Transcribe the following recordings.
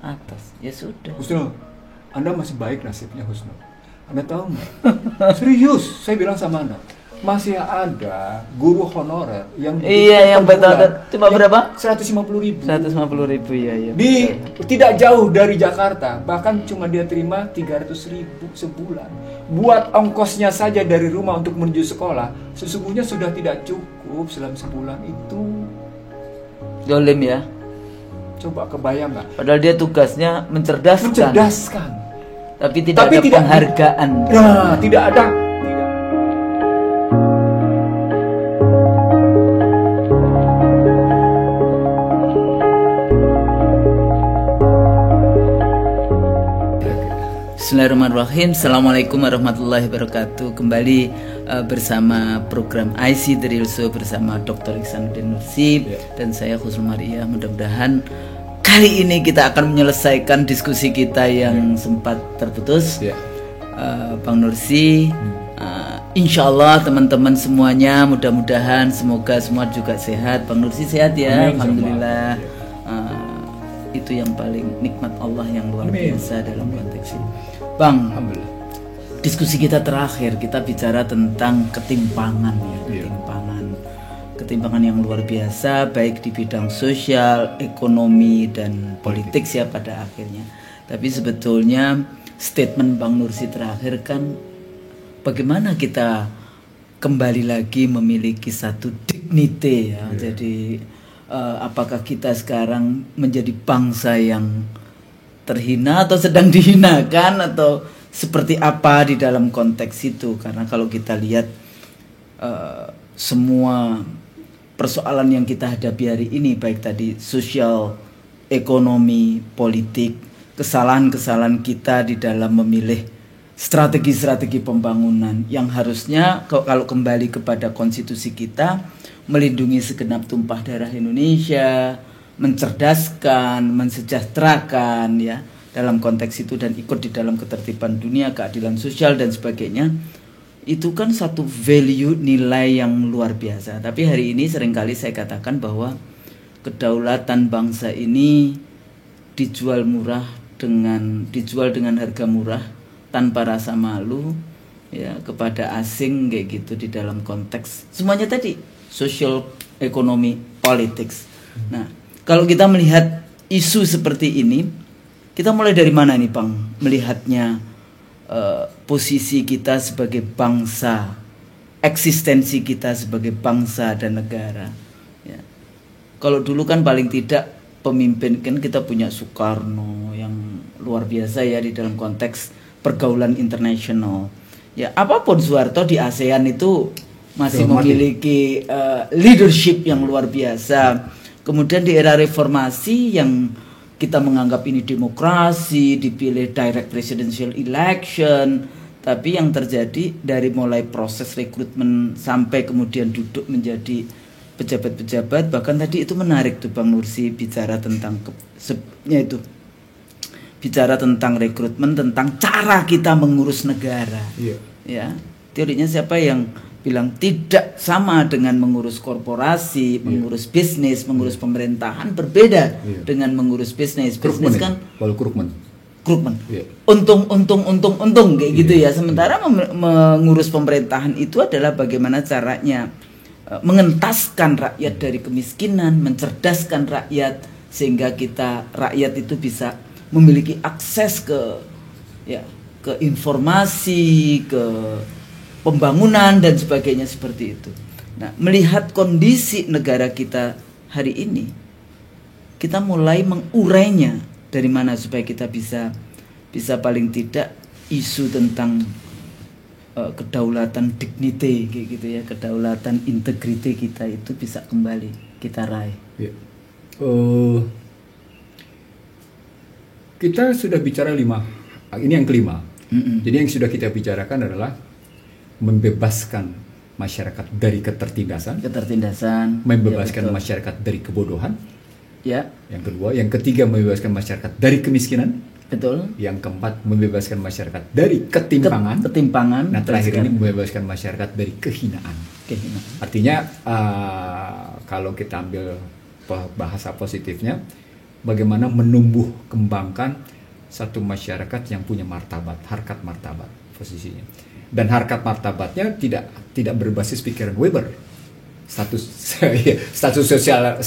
atas. Ya sudah. Husnul, Anda masih baik nasibnya Husnul. Anda tahu nggak? Serius, saya bilang sama Anda, masih ada guru honorer yang yang betul cuma berapa? 150.000. 150.000 ya. Tidak jauh dari Jakarta, bahkan cuma dia terima 300.000 sebulan. Buat ongkosnya saja dari rumah untuk menuju sekolah, sesungguhnya sudah tidak cukup selama sebulan itu. Dolim ya. Coba kebayang nggak? Padahal dia tugasnya mencerdaskan. Tapi tidak ada penghargaan. Nah, tidak ada. Bismillahirrahmanirrahim. Assalamualaikum warahmatullahi wabarakatuh. Kembali bersama program IC The Real Show bersama Dr. Ihsanuddin Nursi dan saya Husnul Maria. Mudah-mudahan kali ini kita akan menyelesaikan diskusi kita yang sempat terputus. Bang Nursi, insya Allah teman-teman semuanya, mudah-mudahan semoga semua juga sehat. Bang Nursi sehat ya? Amin, alhamdulillah. Itu yang paling nikmat Allah yang luar biasa dalam konteks ini. Bang, diskusi kita terakhir kita bicara tentang ketimpangan ya, ketimpangan yang luar biasa baik di bidang sosial, ekonomi dan politik ya pada akhirnya. Tapi sebetulnya statement Bang Nursi terakhir kan bagaimana kita kembali lagi memiliki satu dignity ya. Jadi apakah kita sekarang menjadi bangsa yang terhina atau sedang dihinakan atau seperti apa di dalam konteks itu? Karena kalau kita lihat semua persoalan yang kita hadapi hari ini baik tadi sosial, ekonomi, politik, kesalahan-kesalahan kita di dalam memilih strategi-strategi pembangunan yang harusnya kalau kembali kepada konstitusi kita melindungi segenap tumpah darah Indonesia, mencerdaskan, mensejahterakan ya dalam konteks itu dan ikut di dalam ketertiban dunia, keadilan sosial dan sebagainya. Itu kan satu value nilai yang luar biasa. Tapi hari ini seringkali saya katakan bahwa kedaulatan bangsa ini dijual dengan harga murah tanpa rasa malu ya kepada asing kayak gitu di dalam konteks semuanya tadi social, ekonomi, politics. Nah, kalau kita melihat isu seperti ini, kita mulai dari mana nih Bang melihatnya posisi kita sebagai bangsa, eksistensi kita sebagai bangsa dan negara ya. Kalau dulu kan paling tidak pemimpin kan kita punya Soekarno yang luar biasa ya di dalam konteks pergaulan internasional ya. Apapun Soeharto di ASEAN itu masih memiliki leadership yang luar biasa. Kemudian di era reformasi yang kita menganggap ini demokrasi, dipilih direct presidential election, tapi yang terjadi dari mulai proses rekrutmen sampai kemudian duduk menjadi pejabat-pejabat, bahkan tadi itu menarik tuh Bang Nursi bicara tentang bicara tentang rekrutmen, tentang cara kita mengurus negara. Ya, teorinya siapa yang bilang tidak sama dengan mengurus korporasi, mengurus bisnis, mengurus pemerintahan berbeda dengan mengurus bisnis. Bisnis kan Krugman. Untung kayak gitu ya. Sementara mengurus pemerintahan itu adalah bagaimana caranya mengentaskan rakyat dari kemiskinan, mencerdaskan rakyat sehingga rakyat itu bisa memiliki akses ke informasi, ke pembangunan dan sebagainya seperti itu. Nah, melihat kondisi negara kita hari ini, kita mulai mengurainya dari mana supaya kita bisa paling tidak isu tentang kedaulatan dignity kayak gitu ya, kedaulatan integriti kita itu bisa kembali kita raih. Kita sudah bicara 5. Ini yang kelima. Jadi yang sudah kita bicarakan adalah membebaskan masyarakat dari ketertindasan, membebaskan masyarakat dari kebodohan. Ya. Yang kedua, yang ketiga membebaskan masyarakat dari kemiskinan. Betul. Yang keempat membebaskan masyarakat dari ketimpangan. Nah, terakhir ini membebaskan masyarakat dari kehinaan. Artinya kalau kita ambil bahasa positifnya, bagaimana menumbuh kembangkan satu masyarakat yang punya martabat, harkat martabat posisinya. Dan harkat martabatnya tidak berbasis pikiran Weber. Status sosial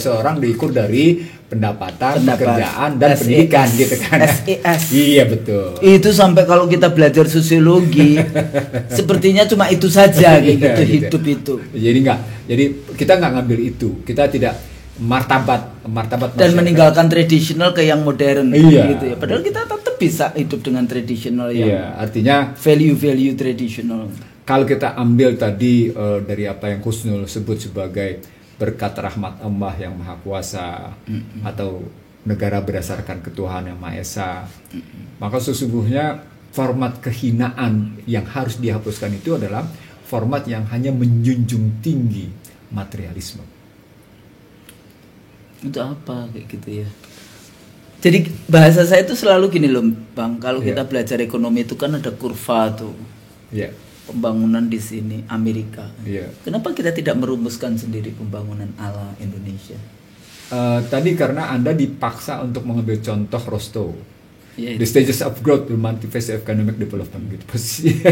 seorang diukur dari pendapatan, pekerjaan, dan pendidikan gitu kan. SES. Iya betul. Itu sampai kalau kita belajar sosiologi sepertinya cuma itu saja gitu, hidup itu. Jadi kita nggak ngambil itu. Kita tidak martabat dan meninggalkan tradisional ke yang modern gitu ya. Padahal kita tetap bisa hidup dengan tradisional yang artinya value tradisional. Kalau kita ambil tadi dari apa yang Husnul sebut sebagai berkat rahmat Allah yang Maha Kuasa atau negara berdasarkan ketuhanan yang Maha Esa, maka sesungguhnya format kehinaan yang harus dihapuskan itu adalah format yang hanya menjunjung tinggi materialisme. Itu apa kayak gitu ya? Jadi bahasa saya itu selalu gini loh Bang, kalau kita belajar ekonomi itu kan ada kurva tuh. Pembangunan di sini Amerika. Kenapa kita tidak merumuskan sendiri pembangunan ala Indonesia? Tadi karena Anda dipaksa untuk mengambil contoh Rostow. The stages of growth, the multi-phase economic development gitu.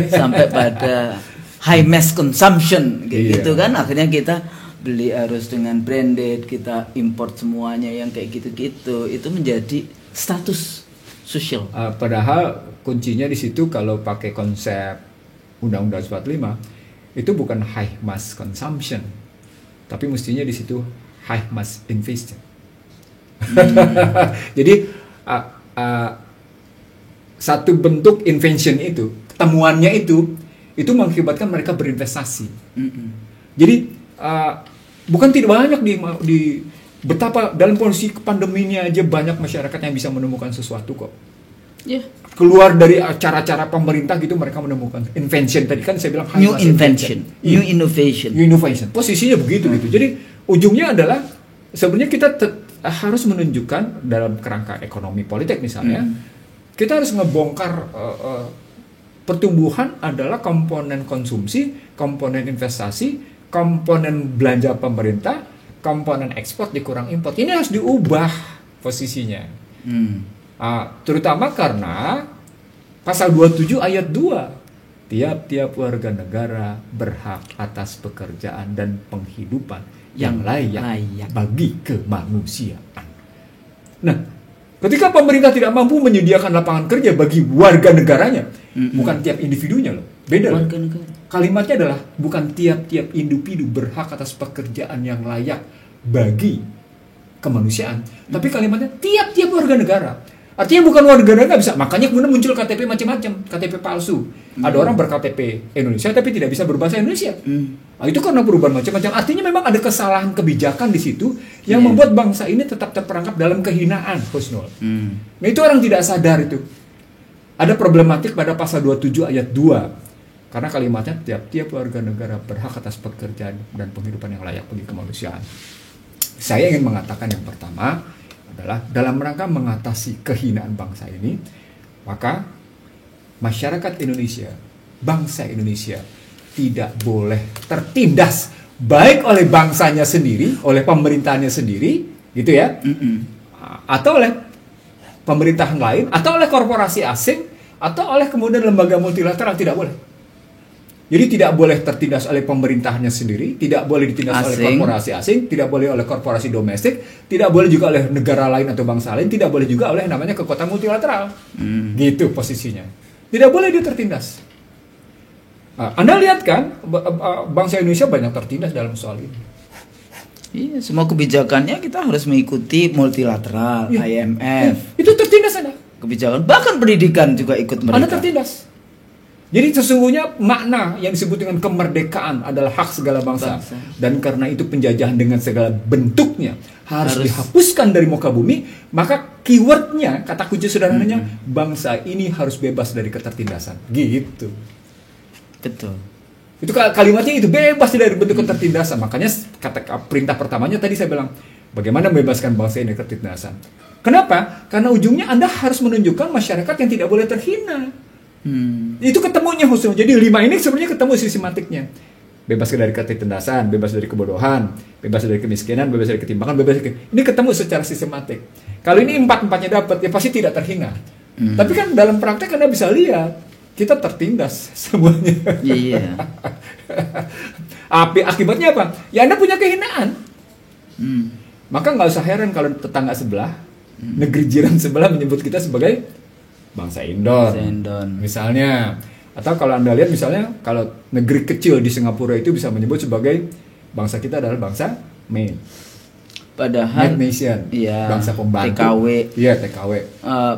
Sampai pada high mass consumption gitu kan, akhirnya kita beli harus dengan branded, kita import semuanya yang kayak gitu-gitu. Itu menjadi status sosial. Padahal kuncinya di situ kalau pakai konsep Undang-Undang 45 itu bukan high mass consumption, tapi mestinya di situ high mass invention. Jadi satu bentuk invention itu, temuannya itu mengakibatkan mereka berinvestasi. Jadi bukan tidak banyak di betapa dalam kondisi pandemi ini aja banyak masyarakat yang bisa menemukan sesuatu kok. Keluar dari cara-cara pemerintah gitu mereka menemukan invention. Tadi kan saya bilang new invention, new innovation. Posisinya begitu gitu. Jadi ujungnya adalah sebenarnya kita harus menunjukkan dalam kerangka ekonomi politik misalnya, kita harus ngebongkar pertumbuhan adalah komponen konsumsi, komponen investasi, komponen belanja pemerintah, komponen ekspor dikurang impor. Ini harus diubah posisinya. Terutama karena pasal 27 ayat 2, tiap-tiap warga negara berhak atas pekerjaan dan penghidupan yang layak bagi kemanusiaan. Nah, ketika pemerintah tidak mampu menyediakan lapangan kerja bagi warga negaranya, bukan tiap individunya loh, beda loh. Kalimatnya adalah bukan tiap-tiap individu berhak atas pekerjaan yang layak bagi kemanusiaan, tapi kalimatnya tiap-tiap warga negara. Artinya bukan warga negara bisa, makanya kemudian muncul KTP macam-macam, KTP palsu. Ada orang berKTP Indonesia tapi tidak bisa berbahasa Indonesia. Itu karena perubahan macam-macam. Artinya memang ada kesalahan kebijakan di situ yang membuat bangsa ini tetap terperangkap dalam kehinaan, Husnul. Nah, itu orang tidak sadar itu. Ada problematik pada pasal 27 ayat 2. Karena kalimatnya tiap-tiap warga negara berhak atas pekerjaan dan penghidupan yang layak bagi kemanusiaan. Saya ingin mengatakan yang pertama adalah dalam rangka mengatasi kehinaan bangsa ini, maka masyarakat Indonesia, bangsa Indonesia tidak boleh tertindas baik oleh bangsanya sendiri, oleh pemerintahnya sendiri, gitu ya, atau oleh pemerintahan lain, atau oleh korporasi asing, atau oleh kemudian lembaga multilateral, tidak boleh. Jadi tidak boleh tertindas oleh pemerintahnya sendiri, tidak boleh ditindas oleh korporasi asing, tidak boleh oleh korporasi domestik, tidak boleh juga oleh negara lain atau bangsa lain, tidak boleh juga oleh namanya kekuatan multilateral. Gitu posisinya. Tidak boleh dia tertindas. Anda lihat kan, bangsa Indonesia banyak tertindas dalam soal ini. Iya, semua kebijakannya kita harus mengikuti multilateral, IMF. Itu tertindas Anda. Kebijakan, bahkan pendidikan juga ikut mereka. Anda tertindas. Jadi sesungguhnya makna yang disebut dengan kemerdekaan adalah hak segala bangsa. Dan karena itu penjajahan dengan segala bentuknya harus dihapuskan dari muka bumi, maka keywordnya, kata kunci sederhananya, bangsa ini harus bebas dari ketertindasan. Gitu. Betul. Itu kalimatnya itu, bebas dari bentuk ketertindasan. Makanya kata perintah pertamanya tadi saya bilang, bagaimana membebaskan bangsa ini dari ketertindasan. Kenapa? Karena ujungnya Anda harus menunjukkan masyarakat yang tidak boleh terhina. Itu ketemunya Husnul. Jadi 5 ini sebenarnya ketemu sistematiknya. bebas dari ketertindasan, bebas dari kebodohan, bebas dari kemiskinan, bebas dari ketimpangan, bebas dari ini ketemu secara sistematik. Kalau ini empat-empatnya dapat, ya pasti tidak terhina. Tapi kan dalam praktek Anda bisa lihat kita tertindas semuanya. Iya. Akibatnya apa? Ya Anda punya kehinaan. Maka nggak usah heran kalau tetangga sebelah, negeri jiran sebelah menyebut kita sebagai bangsa Indon. Misalnya. Atau kalau Anda lihat misalnya, kalau negeri kecil di Singapura itu bisa menyebut sebagai bangsa kita adalah bangsa Maine. Padahal nation, iya, bangsa pembantu. TKW. Iya, TKW.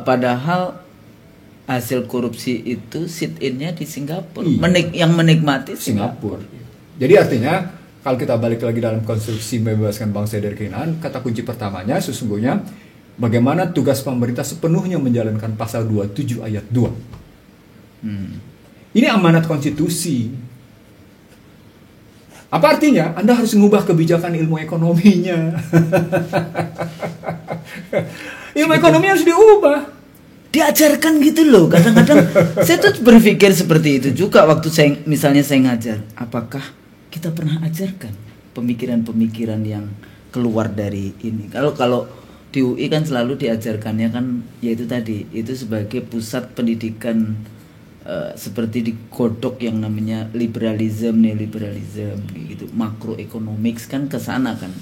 Padahal hasil korupsi itu sit-in-nya di Singapura. Yang menikmati Singapura. Jadi artinya kalau kita balik lagi dalam konstruksi membebaskan bangsa dari kehinaan, kata kunci pertamanya sesungguhnya bagaimana tugas pemerintah sepenuhnya menjalankan pasal 27 ayat 2. Ini amanat konstitusi. Apa artinya? Anda harus mengubah kebijakan ilmu ekonominya. Ilmu ekonomi harus diubah. Diajarkan gitu loh. Kadang-kadang saya tuh berpikir seperti itu juga waktu saya ngajar. Apakah kita pernah ajarkan pemikiran-pemikiran yang keluar dari ini? Kalau di UI kan selalu diajarkannya kan yaitu tadi, itu sebagai pusat pendidikan seperti digodok yang namanya liberalism, neoliberalism gitu, makroeconomics kan ke sana kan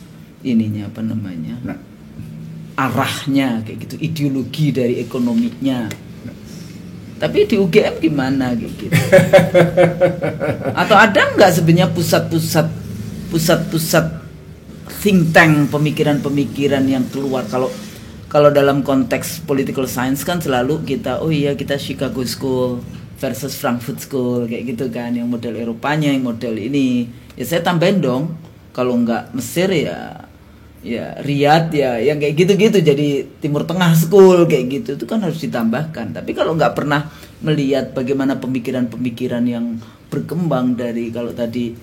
ininya apa namanya? Arahnya kayak gitu, ideologi dari ekonominya. Tapi di UGM gimana gitu? Atau ada nggak sebenarnya pusat-pusat think tank pemikiran-pemikiran yang keluar? Kalau dalam konteks political science kan selalu kita kita Chicago School versus Frankfurt School kayak gitu kan, yang model Eropanya, yang model ini. Ya saya tambahin dong, kalau nggak Mesir ya Riyadh ya yang kayak gitu-gitu, jadi Timur Tengah School kayak gitu, itu kan harus ditambahkan. Tapi kalau nggak pernah melihat bagaimana pemikiran-pemikiran yang berkembang dari, kalau tadi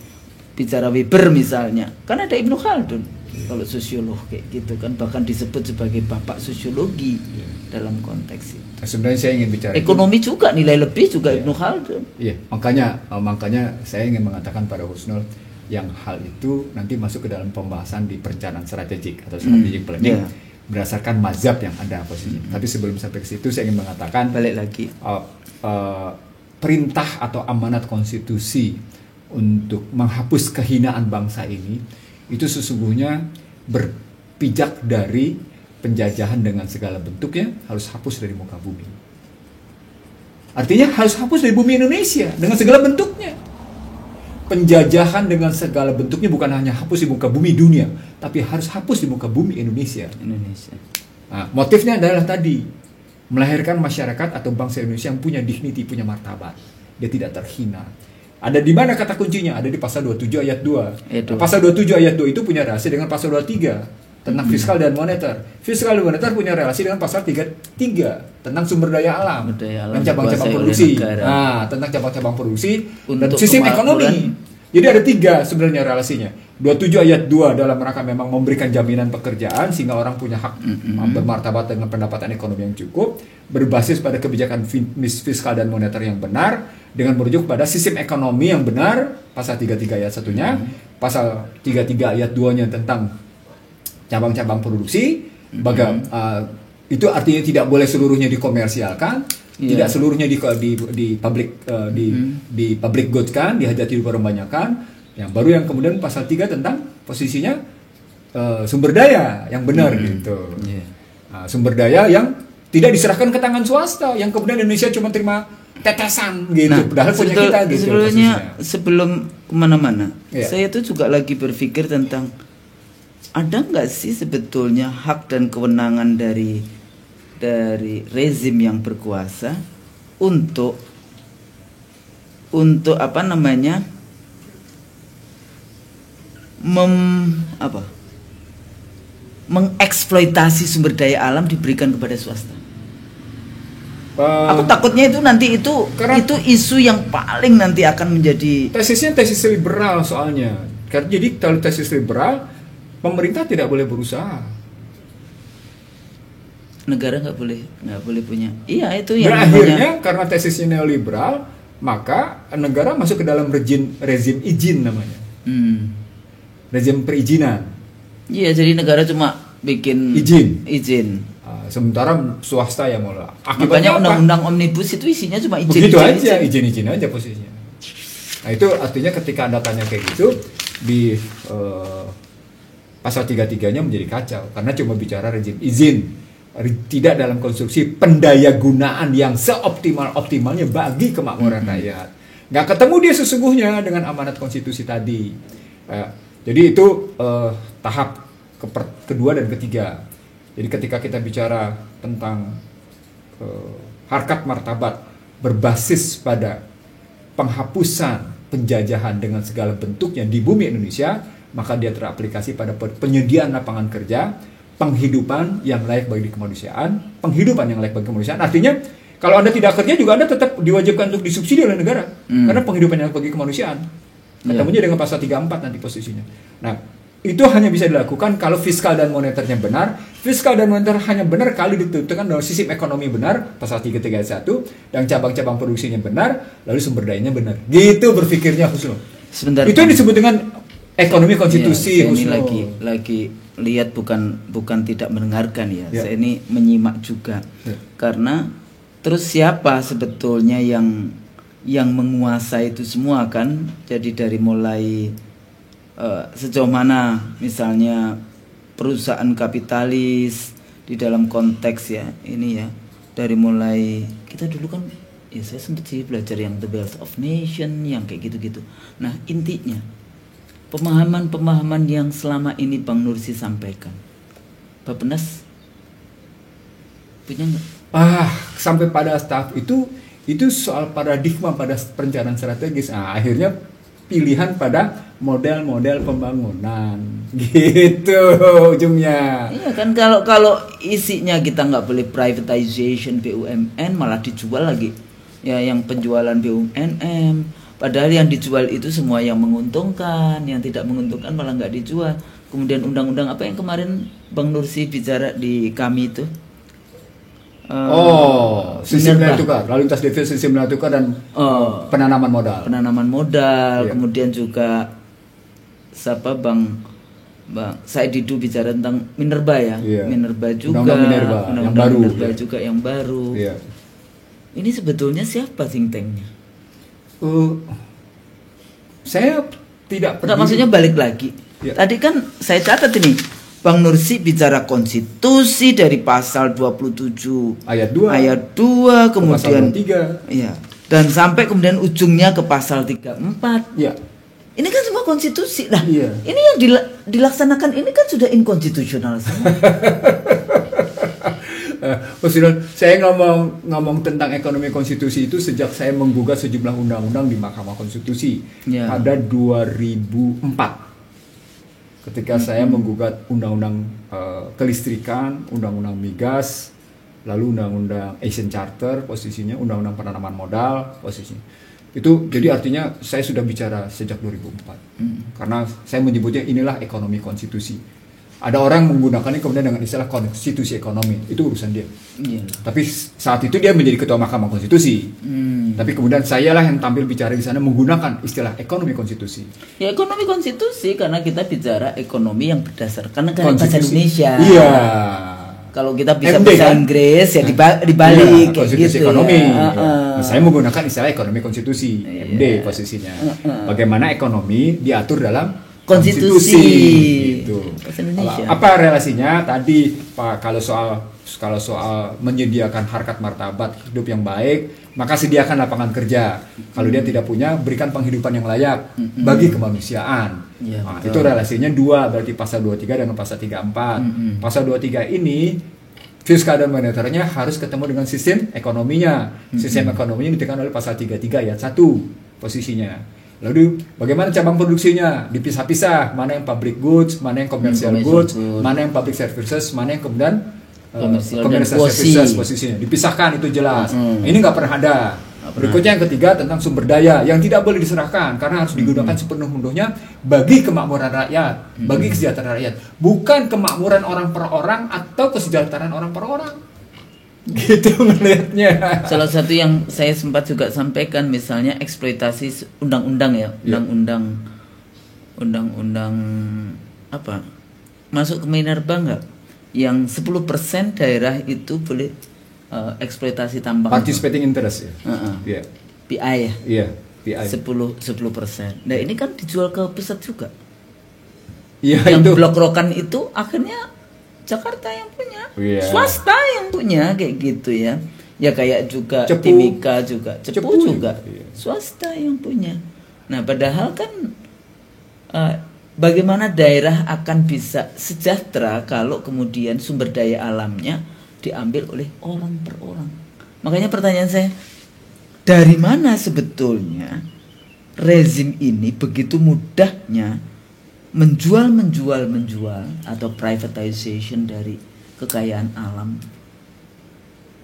bicara Weber misalnya, kan ada Ibnu Khaldun kalau sosiolog kayak gitu kan, bahkan disebut sebagai bapak sosiologi dalam konteks itu. Sebenarnya saya ingin bicara ekonomi itu juga nilai lebih juga Ibnu Khaldun. Iya, makanya saya ingin mengatakan pada Husnul, yang hal itu nanti masuk ke dalam pembahasan di perencanaan strategik atau strategic planning berdasarkan mazhab yang ada posisinya. Tapi sebelum sampai ke situ saya ingin mengatakan balik lagi perintah atau amanat konstitusi untuk menghapus kehinaan bangsa ini itu sesungguhnya berpijak dari penjajahan dengan segala bentuknya harus hapus dari muka bumi. Artinya harus hapus dari bumi Indonesia dengan segala bentuknya. Penjajahan dengan segala bentuknya bukan hanya hapus di muka bumi dunia, tapi harus hapus di muka bumi Indonesia. Nah, motifnya adalah tadi melahirkan masyarakat atau bangsa Indonesia yang punya dignity, punya martabat. Dia tidak terhina. Ada di mana kata kuncinya? Ada di pasal 27 ayat 2. Nah, pasal 27 ayat 2 itu punya relasi dengan pasal 23 tentang fiskal dan moneter. Fiskal dan moneter punya relasi dengan pasal 33 tentang sumber daya alam dan cabang-cabang produksi. Nah, tentang cabang-cabang produksi dan sistem ekonomi. Jadi ada 3 sebenarnya relasinya. 27 ayat 2 dalam rangka memang memberikan jaminan pekerjaan sehingga orang punya hak bermartabat dengan pendapatan ekonomi yang cukup, berbasis pada kebijakan fiskal dan moneter yang benar dengan merujuk pada sistem ekonomi yang benar, pasal 33 ayat 1-nya, pasal 33 ayat 2-nya tentang cabang-cabang produksi, itu artinya tidak boleh seluruhnya dikomersialkan, tidak seluruhnya di public goods kan, dihajati diperbanyakan. Yang baru yang kemudian pasal 3 tentang posisinya sumber daya yang benar gitu. Sumber daya yang tidak diserahkan ke tangan swasta, yang kemudian Indonesia cuma terima tetesan gitu, padahal punya kita gitu. Sebelum kemana-mana, saya tuh juga lagi berpikir tentang ada nggak sih sebetulnya hak dan kewenangan dari rezim yang berkuasa untuk apa namanya mengeksploitasi sumber daya alam diberikan kepada swasta. Aku takutnya itu nanti itu isu yang paling nanti akan menjadi tesisnya tesis liberal soalnya. Jadi kalau tesis liberal, pemerintah tidak boleh berusaha. Negara nggak boleh punya. Iya itu yang akhirnya karena tesisnya neoliberal, maka negara masuk ke dalam rezim izin namanya. Rezim perizinan. Iya, jadi negara cuma bikin izin. Sementara swasta yang mulai. Makanya undang-undang omnibus itu isinya cuma izin. Begitu aja, izin aja posisinya. Nah itu artinya ketika Anda tanya kayak gitu di pasal 33-nya menjadi kacau karena cuma bicara rezim izin. Tidak dalam konstruksi pendayagunaan yang seoptimalnya bagi kemakmuran rakyat. Nggak ketemu dia sesungguhnya dengan amanat konstitusi tadi. Jadi itu tahap kedua dan ketiga. Jadi ketika kita bicara tentang harkat martabat berbasis pada penghapusan penjajahan dengan segala bentuknya di bumi Indonesia, maka dia teraplikasi pada penyediaan lapangan kerja, penghidupan yang layak bagi kemanusiaan, artinya kalau Anda tidak kerja juga Anda tetap diwajibkan untuk disubsidi oleh negara karena penghidupan yang layak bagi kemanusiaan. Ketemunya dengan pasal 34 nanti posisinya. Nah, itu hanya bisa dilakukan kalau fiskal dan moneternya benar. Fiskal dan moneter hanya benar kalau ditentukan dalam sistem ekonomi benar, pasal 331, dan cabang-cabang produksinya benar, lalu sumber dayanya benar. Gitu berpikirnya Husnul. Sebentar. Itu yang disebut dengan ekonomi konstitusi. Ya, ini lagi lihat bukan tidak mendengarkan ya. Saya ini menyimak juga. Karena terus siapa sebetulnya yang menguasai itu semua kan? Jadi dari mulai sejauh mana misalnya perusahaan kapitalis di dalam konteks ya ini ya, dari mulai kita dulu kan ya saya sempat sih belajar yang The Wealth of Nation yang kayak gitu-gitu. Nah intinya pemahaman yang selama ini Bang Nursi sampaikan, Bappenas punya nggak? Sampai pada tahap itu soal paradigma pada perencanaan strategis. Akhirnya pilihan pada model-model pembangunan, gitu ujungnya. Iya kan, kalau isinya kita nggak boleh privatization BUMN, malah dijual lagi. Ya yang penjualan BUMN. Padahal yang dijual itu semua yang menguntungkan, yang tidak menguntungkan malah nggak dijual. Kemudian undang-undang apa yang kemarin Bang Nursi bicara di kami itu? Sistem nilai tukar, lalu lintas devisa sistem nilai tukar dan penanaman modal. Kemudian juga siapa Bang Said Didu bicara tentang Minerba ya, Minerba juga, undang-undang Minerba juga yang baru. Ini sebetulnya siapa think tanknya? Saya tidak pernah. Maksudnya balik lagi. Tadi kan saya catat ini, Bang Nursi bicara konstitusi dari pasal 27 ayat 2 kemudian pasal 23. Iya. Dan sampai kemudian ujungnya ke pasal 34. Iya. Ini kan semua konstitusi. Nah, ini yang dilaksanakan ini kan sudah inkonstitusional semua. Saya ngomong tentang ekonomi konstitusi itu sejak saya menggugat sejumlah undang-undang di Mahkamah Konstitusi pada 2004. Ketika saya menggugat undang-undang kelistrikan, undang-undang migas, lalu undang-undang Asian Charter posisinya, undang-undang penanaman modal posisinya. Itu jadi artinya saya sudah bicara sejak 2004. Karena saya menyebutnya inilah ekonomi konstitusi. Ada orang menggunakannya kemudian dengan istilah konstitusi ekonomi, itu urusan dia. Tapi saat itu dia menjadi ketua Mahkamah Konstitusi. Tapi kemudian sayalah yang tampil bicara di sana menggunakan istilah ekonomi konstitusi. Ya ekonomi konstitusi karena kita bicara ekonomi yang berdasarkan negara bahasa Indonesia. Iya. Kalau kita bisa bahasa Inggris ya dibalik konstitusi gitu, ekonomi. Ya. Saya menggunakan istilah ekonomi konstitusi, MD posisinya. Bagaimana ekonomi diatur dalam konstitusi. Gitu. Apa relasinya tadi Pak? Kalau soal menyediakan harkat martabat hidup yang baik, maka sediakan lapangan kerja. Kalau dia tidak punya, berikan penghidupan yang layak bagi kemanusiaan. Itu relasinya dua, berarti pasal 23 dengan pasal 34. Pasal 23 ini fiskal dan moneternya harus ketemu dengan sistem ekonominya. Sistem ekonominya ditekan oleh pasal 33 ayat 1 posisinya. Lalu bagaimana cabang produksinya? Dipisah-pisah, mana yang public goods, mana yang commercial goods, mana yang public services, mana yang kemudian commercial services posisinya. Dipisahkan, itu jelas. Ini nggak pernah ada. Berikutnya yang ketiga tentang sumber daya yang tidak boleh diserahkan karena harus digunakan sepenuh-penuhnya bagi kemakmuran rakyat, bagi kesejahteraan rakyat, bukan kemakmuran orang per orang atau kesejahteraan orang per orang. Gitu melihatnya. Salah satu yang saya sempat juga sampaikan misalnya eksploitasi undang-undang ya, undang-undang apa? Masuk ke Minerba enggak? Yang 10% daerah itu boleh eksploitasi tambang. Participating interest ya. Yeah. PI ya. Iya, PI. 10%. Nah, ini kan dijual ke pusat juga. Iya, yang itu. Blok Rokan itu akhirnya Jakarta yang punya, swasta yang punya kayak gitu ya. Ya kayak juga Timika juga, Cepu juga, swasta yang punya. Nah, padahal kan bagaimana daerah akan bisa sejahtera kalau kemudian sumber daya alamnya diambil oleh orang per orang. Makanya pertanyaan saya, dari mana sebetulnya rezim ini begitu mudahnya menjual atau privatization dari kekayaan alam?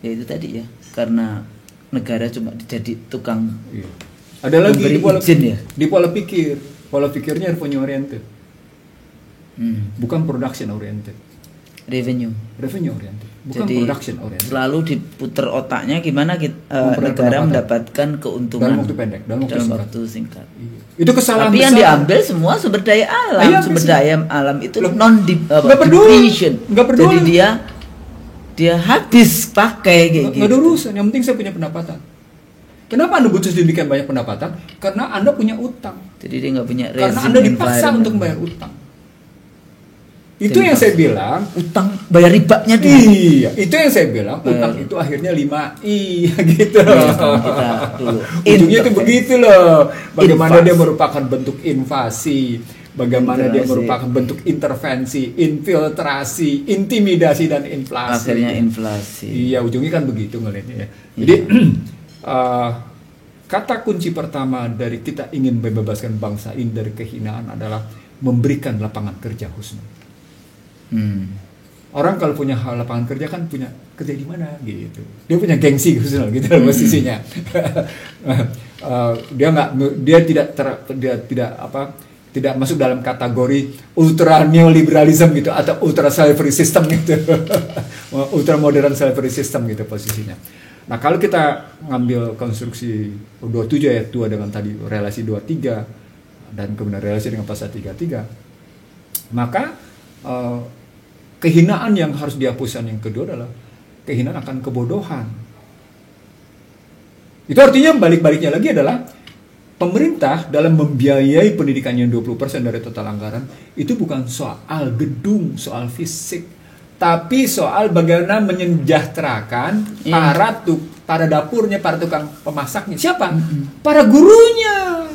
Ya itu tadi ya, karena negara cuma jadi tukang. Ada lagi di pola pikirnya revenue oriented, bukan production oriented. Revenue oriented, bukan jadi, production oriented. Selalu diputar otaknya gimana negara mendapatkan keuntungan dalam waktu pendek, dalam waktu singkat. Itu kesalahan tapi besar. Yang diambil semua sumber daya alam. Sumber daya alam itu depletion. Jadi dia habis pakai kayak gitu. Nggak ada urusan, yang penting saya punya pendapatan. Kenapa Anda butuh sedemikian banyak pendapatan? Karena Anda punya utang. Jadi dia nggak punya rezim. Karena Anda dipaksa untuk membayar utang. Itu yang saya bilang, utang bayar ribanya dulu. Iya, itu yang saya bilang, utang itu akhirnya 5I gitu loh. Ujungnya itu begitu loh. Bagaimana dia merupakan bentuk invasi, bagaimana dia merupakan bentuk intervensi, infiltrasi, intimidasi dan inflasi. Akhirnya inflasi. Iya, ujungnya kan begitu ngelihatnya ya. Jadi kata kunci pertama dari kita ingin membebaskan bangsa ini dari kehinaan adalah memberikan lapangan kerja, Husnul. Orang kalau punya lapangan kerja kan punya kerja di mana gitu. Dia punya gengsi Husnul gitu posisinya. Dia tidak masuk dalam kategori ultra neoliberalism gitu atau ultra slavery system gitu. Ultra modern slavery system gitu posisinya. Nah, kalau kita ngambil konstruksi 27 ayat 2 dengan tadi relasi 23 dan kemudian relasi dengan pasal 33, maka kehinaan yang harus dihapuskan yang kedua adalah kehinaan akan kebodohan. Itu artinya balik-baliknya lagi adalah pemerintah dalam membiayai pendidikan yang 20% dari total anggaran itu bukan soal gedung, soal fisik, tapi soal bagaimana menyejahterakan para dapurnya, para tukang pemasaknya. Siapa? Para gurunya.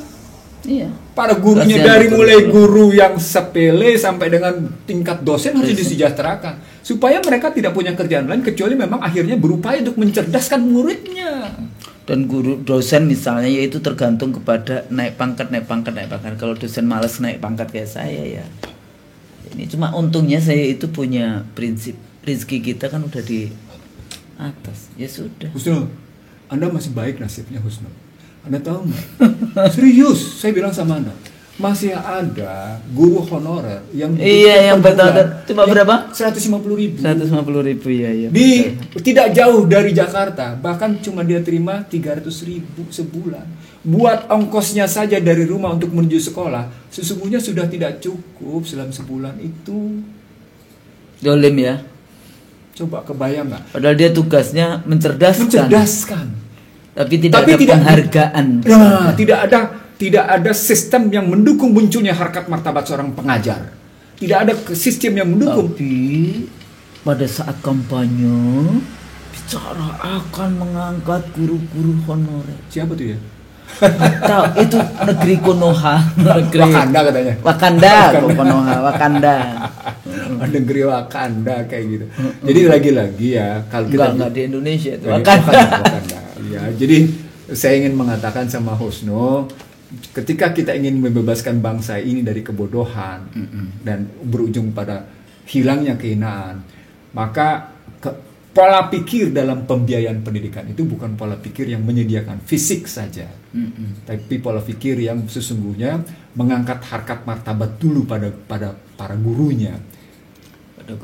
Iya. Para gurunya dari mulai guru yang sepele sampai dengan tingkat dosen harus disejahterakan supaya mereka tidak punya kerjaan lain kecuali memang akhirnya berupaya untuk mencerdaskan muridnya. Dan guru dosen misalnya yaitu tergantung kepada naik pangkat. Kalau dosen malas naik pangkat kayak saya ya. Ini cuma untungnya saya itu punya prinsip rezeki kita kan udah di atas. Ya sudah. Husnul, Anda masih baik nasibnya Husnul. Anda tahu nggak? Serius, saya bilang sama Anda, masih ada guru honorer yang yang bertahun cuma berapa? 150.000. 150.000 ya. Tidak jauh dari Jakarta, bahkan cuma dia terima 300.000 sebulan. Buat ongkosnya saja dari rumah untuk menuju sekolah, sesungguhnya sudah tidak cukup dalam sebulan itu. Dolim ya. Coba kebayang nggak? Padahal dia tugasnya mencerdaskan. Tapi tidak ada penghargaan. Nah, tidak ada sistem yang mendukung munculnya harkat martabat seorang pengajar. Tidak ada sistem yang mendukung. Tapi pada saat kampanye bicara akan mengangkat guru-guru honorer. Siapa tuh ya? Tahu itu negeri Konoha, Wakanda katanya. Wakanda. Negeri Wakanda kayak gitu. Jadi lagi-lagi ya kalau kita enggak di Indonesia itu Wakanda. Ya, jadi saya ingin mengatakan sama Husnul, ketika kita ingin membebaskan bangsa ini dari kebodohan dan berujung pada hilangnya kehinaan, maka pola pikir dalam pembiayaan pendidikan itu bukan pola pikir yang menyediakan fisik saja, tapi pola pikir yang sesungguhnya mengangkat harkat martabat dulu pada para gurunya,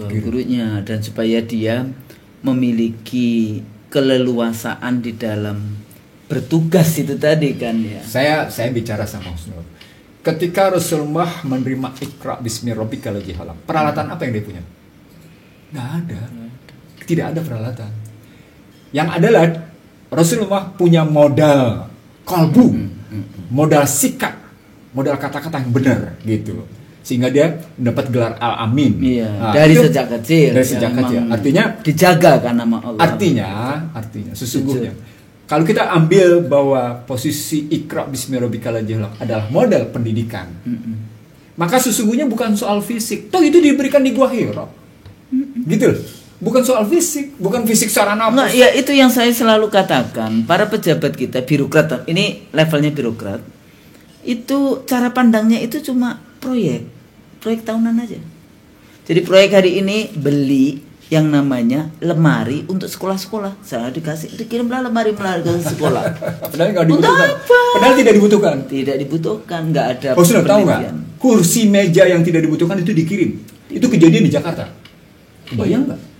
gurunya, dan supaya dia memiliki keleluasaan di dalam bertugas itu tadi kan ya. Saya bicara sama Husnul. Ketika Rasulullah menerima Iqra bismi rabbikal ladzi khalaq, peralatan apa yang dia punya? Nggak ada. Tidak ada peralatan. Yang adalah Rasulullah punya modal qalbu, modal sikap, modal kata-kata yang benar gitu. Sehingga dia mendapat gelar Al-Amin. Iya, dari sejak kecil. Dari sejak kecil. Artinya dijaga kan nama Allah. Artinya sesungguhnya kalau kita ambil bahwa posisi Iqra bismi rabbikal ladzi khalaq adalah modal pendidikan. Maka sesungguhnya bukan soal fisik. Toh itu diberikan di Gua Hira. Gitu loh. Bukan soal fisik, bukan fisik secara nafas. Nah, ya itu yang saya selalu katakan, para pejabat kita, birokrat, ini levelnya birokrat, itu cara pandangnya itu cuma proyek tahunan aja. Jadi proyek hari ini beli yang namanya lemari untuk sekolah-sekolah. Saya dikirimlah lemari ke sekolah. Padahal nggak dibutuhkan. Padahal tidak dibutuhkan. Tidak dibutuhkan, nggak ada. Oh, sudah tahu nggak? Kursi meja yang tidak dibutuhkan itu dikirim. Itu kejadian di Jakarta. Bayang nggak?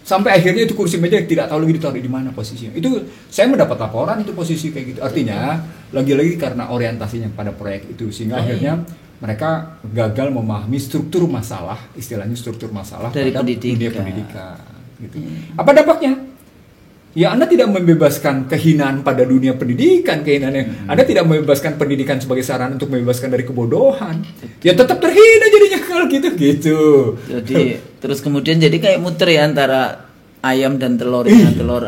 Sampai akhirnya itu kursi meja tidak tahu lagi ditaruh di mana posisinya. Itu saya mendapat laporan itu posisi kayak gitu. Artinya lagi-lagi karena orientasinya pada proyek itu sehingga akhirnya mereka gagal memahami struktur masalah, istilahnya struktur masalah dari pada pendidikan. dunia pendidikan. Gitu. Apa dampaknya? Ya Anda tidak membebaskan kehinaan pada dunia pendidikan, kehinaan. Anda tidak membebaskan pendidikan sebagai sarana untuk membebaskan dari kebodohan. Ya tetap terhina jadinya kalau gitu. Jadi terus kemudian jadi kayak muter ya antara ayam dan telurnya, telur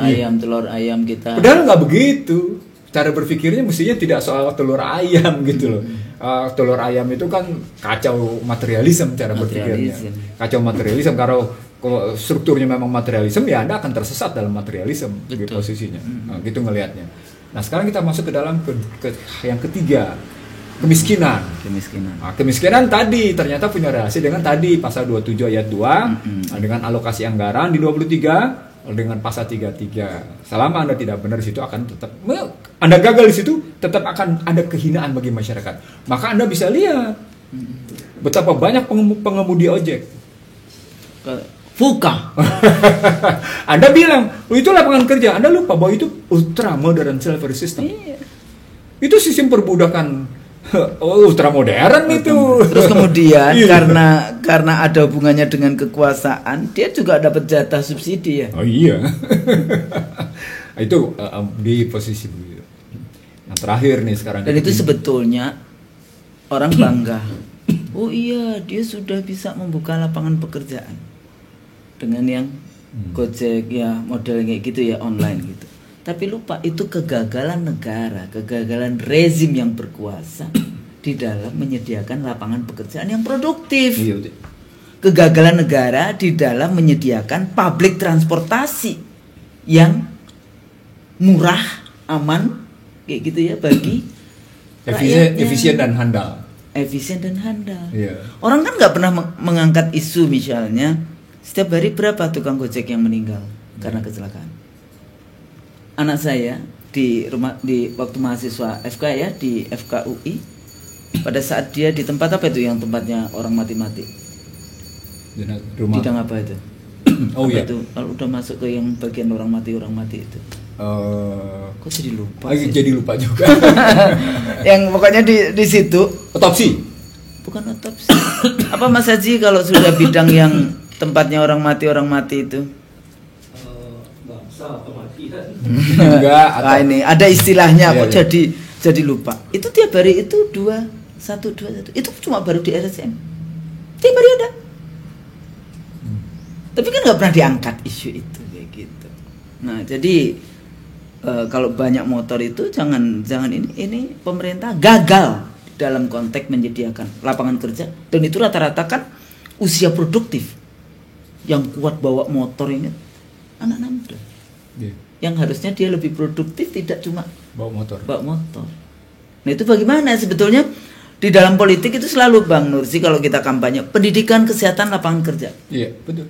ayam kita. Padahal nggak begitu. Cara berpikirnya mestinya tidak soal telur ayam gitu loh. Telur ayam itu kan kacau materialisme cara berpikirnya. Kacau materialisme kalau strukturnya memang materialisme ya Anda akan tersesat dalam materialisme di posisinya. Gitu ngelihatnya. Nah, sekarang kita masuk ke dalam yang ketiga, kemiskinan. Kemiskinan tadi ternyata punya relasi dengan tadi pasal 27 ayat 2 dengan alokasi anggaran di 23 dengan pasal 33. Selama Anda tidak benar di situ akan tetap Anda gagal di situ, tetap akan ada kehinaan bagi masyarakat. Maka Anda bisa lihat betapa banyak pengemudi ojek. Fuka. Anda bilang, itu lapangan kerja. Anda lupa bahwa itu ultra modern slavery system. Iya. Itu sistem perbudakan ultra modern itu. Terus kemudian karena ada hubungannya dengan kekuasaan, dia juga dapat jatah subsidi ya. Oh iya. Itu di posisi begitu. Yang terakhir nih sekarang. Dan itu sebetulnya orang bangga. Oh iya, dia sudah bisa membuka lapangan pekerjaan. Dengan yang Gojek ya model kayak gitu ya online gitu. Tapi lupa itu kegagalan negara, kegagalan rezim yang berkuasa di dalam menyediakan lapangan pekerjaan yang produktif. Kegagalan negara di dalam menyediakan public transportasi yang murah, aman kayak gitu ya bagi efisien dan handal. Iya. Orang kan nggak pernah mengangkat isu misalnya setiap hari berapa tukang Gojek yang meninggal karena kecelakaan. Anak saya di waktu mahasiswa FK ya di FKUI, pada saat dia di tempat apa itu yang tempatnya orang mati-mati? Bidang apa itu? Oh iya. Itu kalau udah masuk ke yang bagian orang mati itu. Kok jadi lupa? Jadi lupa juga. Yang pokoknya di situ. Otopsi. Bukan otopsi. Apa Mas Haji kalau sudah bidang yang tempatnya orang mati itu? Enggak. Ini ada istilahnya kok jadi lupa. Itu tiap hari itu 1. Itu cuma baru di RSM. Tiap hari ada. Tapi kan nggak pernah diangkat isu itu kayak gitu. Nah jadi kalau banyak motor itu jangan ini pemerintah gagal dalam konteks menyediakan lapangan kerja dan itu rata-rata kan usia produktif yang kuat bawa motor ini anak-anak muda. Yang harusnya dia lebih produktif tidak cuma bawa motor. Nah itu bagaimana sebetulnya di dalam politik itu selalu Bang Nursi kalau kita kampanye pendidikan, kesehatan, lapangan kerja. Iya betul.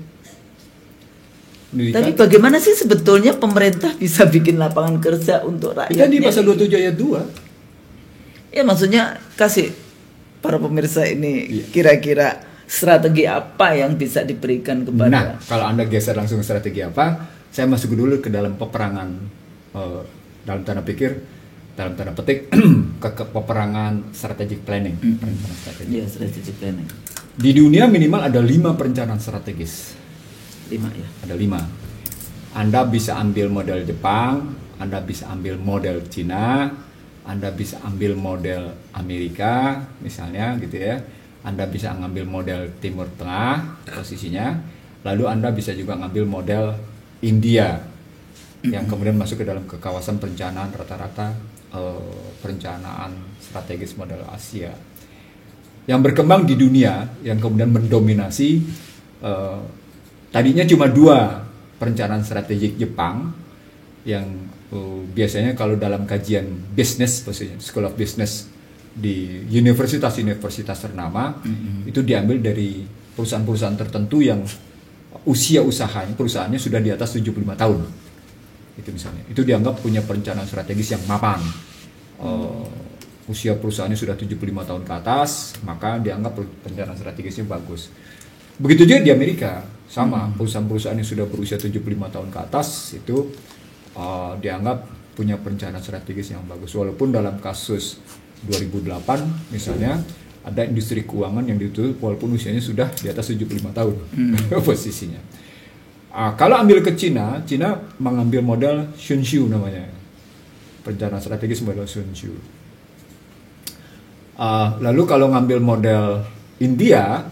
Tapi bagaimana sih sebetulnya pemerintah bisa bikin lapangan kerja untuk rakyat? Di pasal 27 ayat 2. Ya maksudnya kasih para pemirsa ini kira-kira strategi apa yang bisa diberikan kepada? Nah, kalau Anda geser langsung strategi apa, saya masuk dulu ke dalam peperangan, dalam tanda petik ke peperangan strategic planning. Iya, strategic planning. Di dunia minimal ada 5 perencanaan strategis. 5 ya. Ada 5. Anda bisa ambil model Jepang, Anda bisa ambil model Cina, Anda bisa ambil model Amerika, misalnya gitu ya. Anda bisa ngambil model Timur Tengah posisinya, lalu Anda bisa juga ngambil model India yang kemudian masuk ke dalam kawasan perencanaan rata-rata perencanaan strategis model Asia. Yang berkembang di dunia yang kemudian mendominasi, tadinya cuma 2 perencanaan strategik Jepang yang biasanya kalau dalam kajian bisnis, School of Business di universitas-universitas ternama, itu diambil dari perusahaan-perusahaan tertentu yang usia usahanya, perusahaannya sudah di atas 75 tahun. Itu misalnya. Itu dianggap punya perencanaan strategis yang mapan. Usia perusahaannya sudah 75 tahun ke atas, maka dianggap perencanaan strategisnya bagus. Begitu juga di Amerika, sama, perusahaan-perusahaan yang sudah berusia 75 tahun ke atas itu dianggap punya perencanaan strategis yang bagus. Walaupun dalam kasus 2008 misalnya ada industri keuangan yang ditutup walaupun usianya sudah di atas 75 tahun posisinya. Kalau ambil ke Cina mengambil model Xunshu namanya, perencanaan strategis model Xunshu. Lalu kalau ngambil model India,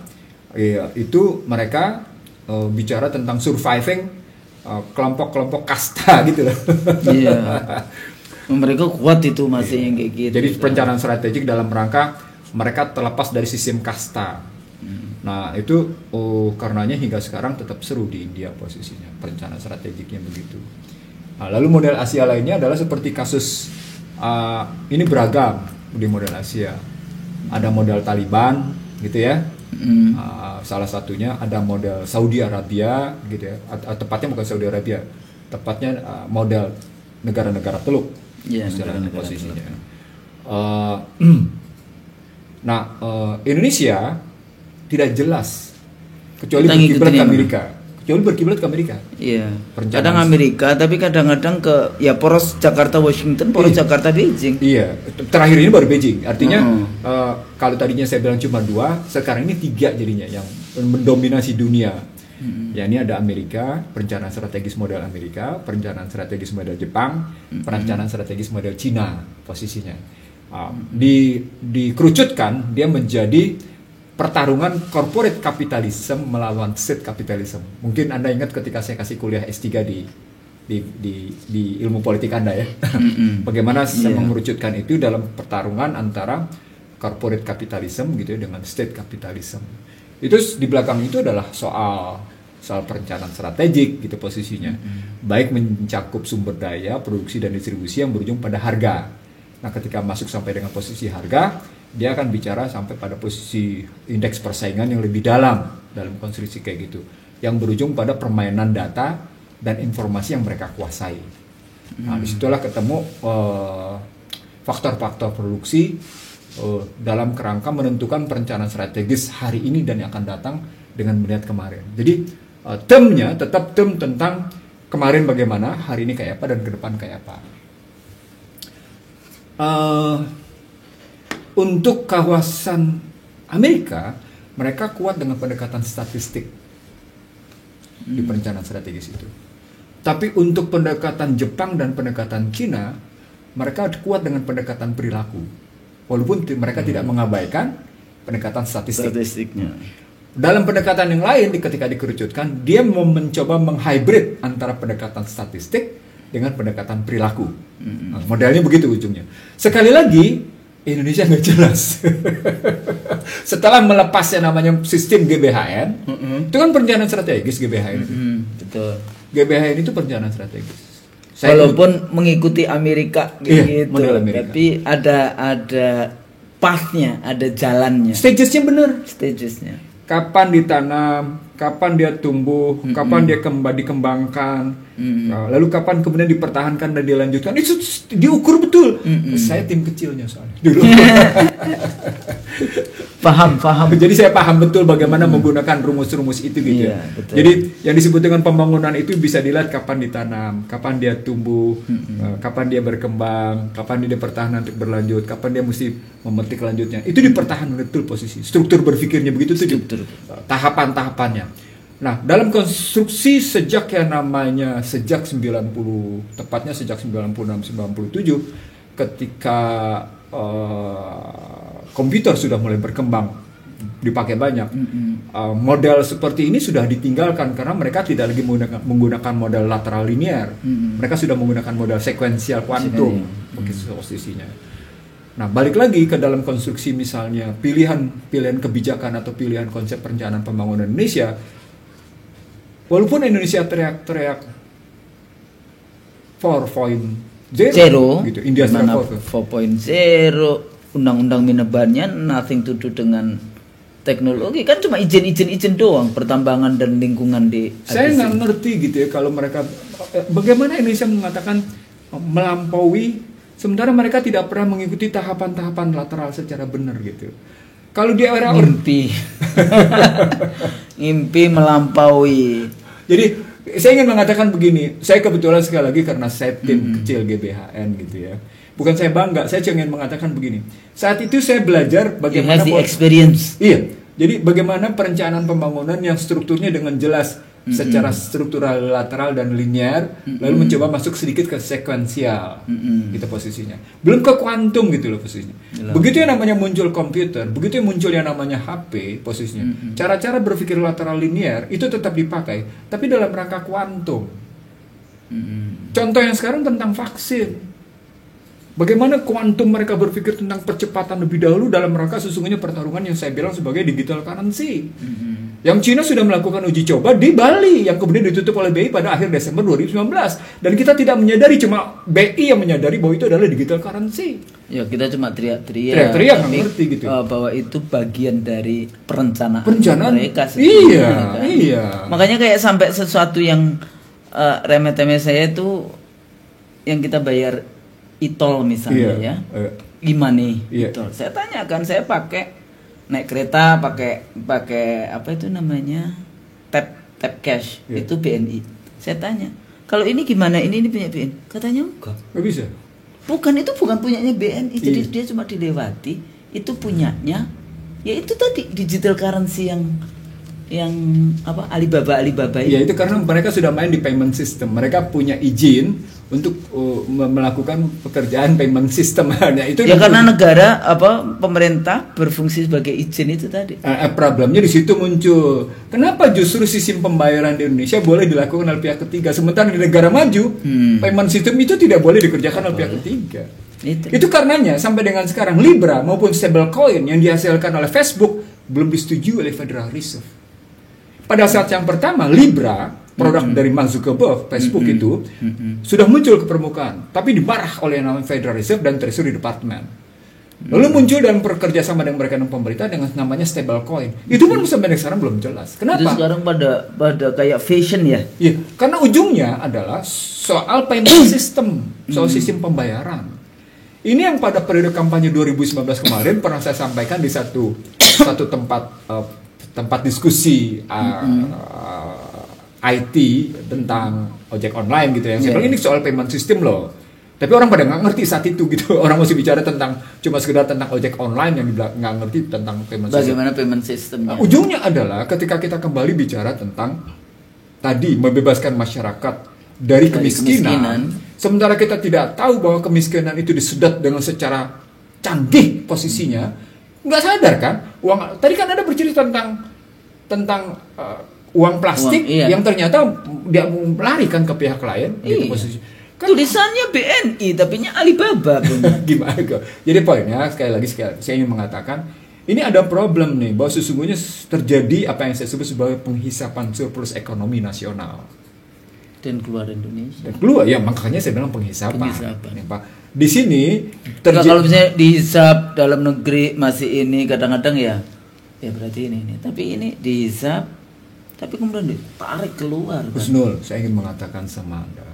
itu mereka bicara tentang surviving kelompok-kelompok kasta gitu loh. Iya. Mereka kuat itu masih yang kayak gitu. Jadi perencanaan strategik dalam rangka mereka terlepas dari sistem kasta. Nah itu karenanya hingga sekarang tetap seru di India posisinya perencanaan strategiknya begitu. Lalu model Asia lainnya adalah seperti kasus ini beragam di model Asia. Ada model Taliban gitu ya. Salah satunya ada model Saudi Arabia gitu ya. Tepatnya bukan Saudi Arabia, tepatnya model negara-negara Teluk. Iya, negara-negara posisinya. Indonesia tidak jelas kecuali berkiblat ke Amerika. Iya. Kadang Amerika, tapi kadang-kadang ke poros Jakarta Washington, poros Jakarta Beijing. Iya. Terakhir ini baru Beijing. Artinya kalau tadinya saya bilang cuma 2, sekarang ini 3 jadinya yang mendominasi dunia. Ya, ini ada Amerika, perencanaan strategis model Amerika, perencanaan strategis model Jepang, perencanaan strategis model Cina posisinya. Dikerucutkan dia menjadi pertarungan corporate capitalism melawan state capitalism. Mungkin Anda ingat ketika saya kasih kuliah S3 di ilmu politik Anda ya. Bagaimana saya mengerucutkan itu dalam pertarungan antara corporate capitalism gitu ya dengan state capitalism. Itu di belakang itu adalah soal perencanaan strategik gitu posisinya. Baik mencakup sumber daya, produksi dan distribusi yang berujung pada harga. Nah, ketika masuk sampai dengan posisi harga, dia akan bicara sampai pada posisi indeks persaingan yang lebih dalam konstruksi kayak gitu, yang berujung pada permainan data dan informasi yang mereka kuasai. Nah, disitulah ketemu faktor-faktor produksi dalam kerangka menentukan perencanaan strategis hari ini dan yang akan datang dengan melihat kemarin. Jadi termnya tetap term tentang kemarin bagaimana, hari ini kayak apa, dan ke depan kayak apa. Untuk kawasan Amerika, mereka kuat dengan pendekatan statistik di perencanaan strategis itu. Tapi untuk pendekatan Jepang dan pendekatan Cina, mereka kuat dengan pendekatan perilaku. Walaupun mereka tidak mengabaikan pendekatan statistiknya. Dalam pendekatan yang lain, ketika dikerucutkan, dia mau mencoba menghybrid antara pendekatan statistik dengan pendekatan perilaku. Nah, modelnya begitu ujungnya. Sekali lagi, Indonesia nggak jelas. Setelah melepasnya namanya sistem GBHN, itu kan perencanaan strategis GBHN itu. Betul. GBHN itu perencanaan strategis. Walaupun mengikuti Amerika gitu, model Amerika. Tapi ada pathnya, ada jalannya. Stagesnya benar. Stagesnya. Kapan ditanam, kapan dia tumbuh, kapan dia dikembangkan, lalu kapan kemudian dipertahankan dan dilanjutkan, itu diukur betul. Saya tim kecilnya soalnya dulu. Paham. Jadi saya paham betul bagaimana menggunakan rumus-rumus itu gitu. Iya, betul. Jadi yang disebut dengan pembangunan itu bisa dilihat kapan ditanam, kapan dia tumbuh, kapan dia berkembang, kapan dia bertahan untuk berlanjut, kapan dia mesti memetik lanjutnya. Itu dipertahankan betul posisi. Struktur berpikirnya begitu tuh. Tahapan-tahapannya. Nah, dalam konstruksi sejak 90, tepatnya sejak 96-97, ketika komputer sudah mulai berkembang, dipakai banyak, model seperti ini sudah ditinggalkan karena mereka tidak lagi menggunakan model lateral linear. Mereka sudah menggunakan model sekuensial kuantum posisinya. Nah, balik lagi ke dalam konstruksi misalnya pilihan kebijakan atau pilihan konsep perencanaan pembangunan Indonesia. Walaupun Indonesia teriak-teriak 4.0 gitu, India 4.0, undang-undang minebannya nothing to do dengan teknologi, kan cuma izin doang pertambangan dan lingkungan di. Saya nggak ngerti gitu ya kalau mereka bagaimana Indonesia mengatakan melampaui sementara mereka tidak pernah mengikuti tahapan-tahapan lateral secara benar gitu. Kalau di era ngimpi melampaui. Jadi saya ingin mengatakan begini, saya kebetulan sekali lagi karena saya tim kecil GBHN gitu ya. Bukan saya bangga, saya cuma ingin mengatakan begini. Saat itu saya belajar bagaimana experience. Iya. Jadi bagaimana perencanaan pembangunan yang strukturnya dengan jelas secara struktural lateral dan linear, lalu mencoba masuk sedikit ke sekuensial, gitu posisinya. Belum ke kuantum gitu loh posisinya. Begitu yang namanya muncul komputer, begitu yang muncul yang namanya HP posisinya. Cara-cara berpikir lateral linear itu tetap dipakai, tapi dalam rangka kuantum. Contoh yang sekarang tentang vaksin. Bagaimana kuantum mereka berpikir tentang percepatan lebih dahulu dalam rangka sesungguhnya pertarungan yang saya bilang sebagai digital currency. Yang Cina sudah melakukan uji coba di Bali yang kemudian ditutup oleh BI pada akhir Desember 2019. Dan kita tidak menyadari, cuma BI yang menyadari bahwa itu adalah digital currency. Ya, kita cuma teriak-teriak ngerti gitu. Bahwa itu bagian dari perencanaan mereka. Iya. Makanya kayak sampai sesuatu yang remeh-temeh saya itu yang kita bayar e-tol misalnya gimana e-tol. Saya tanyakan, saya pakai naik kereta pakai apa itu namanya tap cash, itu BNI. Saya tanya, kalau ini gimana, ini punya BNI? Katanya enggak bisa. Bukan, itu bukan punyanya BNI. Jadi dia cuma dilewati, itu punyanya ya itu tadi digital currency yang apa Alibaba ya itu karena mereka sudah main di payment system, mereka punya izin untuk melakukan pekerjaan payment system. Nah, itu ya karena negara pemerintah berfungsi sebagai izin itu tadi. Problemnya di situ muncul. Kenapa justru sistem pembayaran di Indonesia boleh dilakukan oleh pihak ketiga, sementara di negara maju payment system itu tidak boleh dikerjakan oleh pihak ketiga. Itu karenanya sampai dengan sekarang Libra maupun stablecoin yang dihasilkan oleh Facebook belum disetujui oleh Federal Reserve. Pada saat yang pertama Libra, produk dari Mark Zuckerberg, Facebook itu sudah muncul ke permukaan, tapi dimarah oleh namanya Federal Reserve dan Treasury Department. Lalu muncul dan bekerja sama dengan mereka dan pemerintah dengan namanya stablecoin. Itu pun sampai sekarang belum jelas. Kenapa? Itu sekarang pada kayak fashion ya? Iya, karena ujungnya adalah soal payment system, soal sistem pembayaran. Ini yang pada periode kampanye 2019 kemarin pernah saya sampaikan di satu tempat diskusi IT tentang ojek online gitu ya. Saya bilang ini soal payment system loh. Tapi orang pada nggak ngerti saat itu gitu. Orang masih bicara cuma sekedar tentang ojek online yang nggak ngerti tentang payment system. Bagaimana payment systemnya? Ujungnya adalah ketika kita kembali bicara tentang tadi membebaskan masyarakat dari kemiskinan. Sementara kita tidak tahu bahwa kemiskinan itu disedot dengan secara canggih posisinya. Nggak sadar kan tadi kan ada bercerita tentang uang plastik yang ternyata dia melarikan ke pihak lain gitu posisi kan, tulisannya BNI tapi nya Alibaba gimana kok. Jadi poinnya sekali lagi saya ingin mengatakan ini ada problem nih bahwa sesungguhnya terjadi apa yang saya sebut sebagai penghisapan surplus ekonomi nasional dan keluar Indonesia dan keluar ya, makanya saya bilang penghisapan. Ya, Pak. Di sini kalau misalnya dihisap dalam negeri masih ini kadang-kadang ya berarti ini tapi ini dihisap tapi kemudian ditarik keluar kan? Husnul, saya ingin mengatakan sama Anda,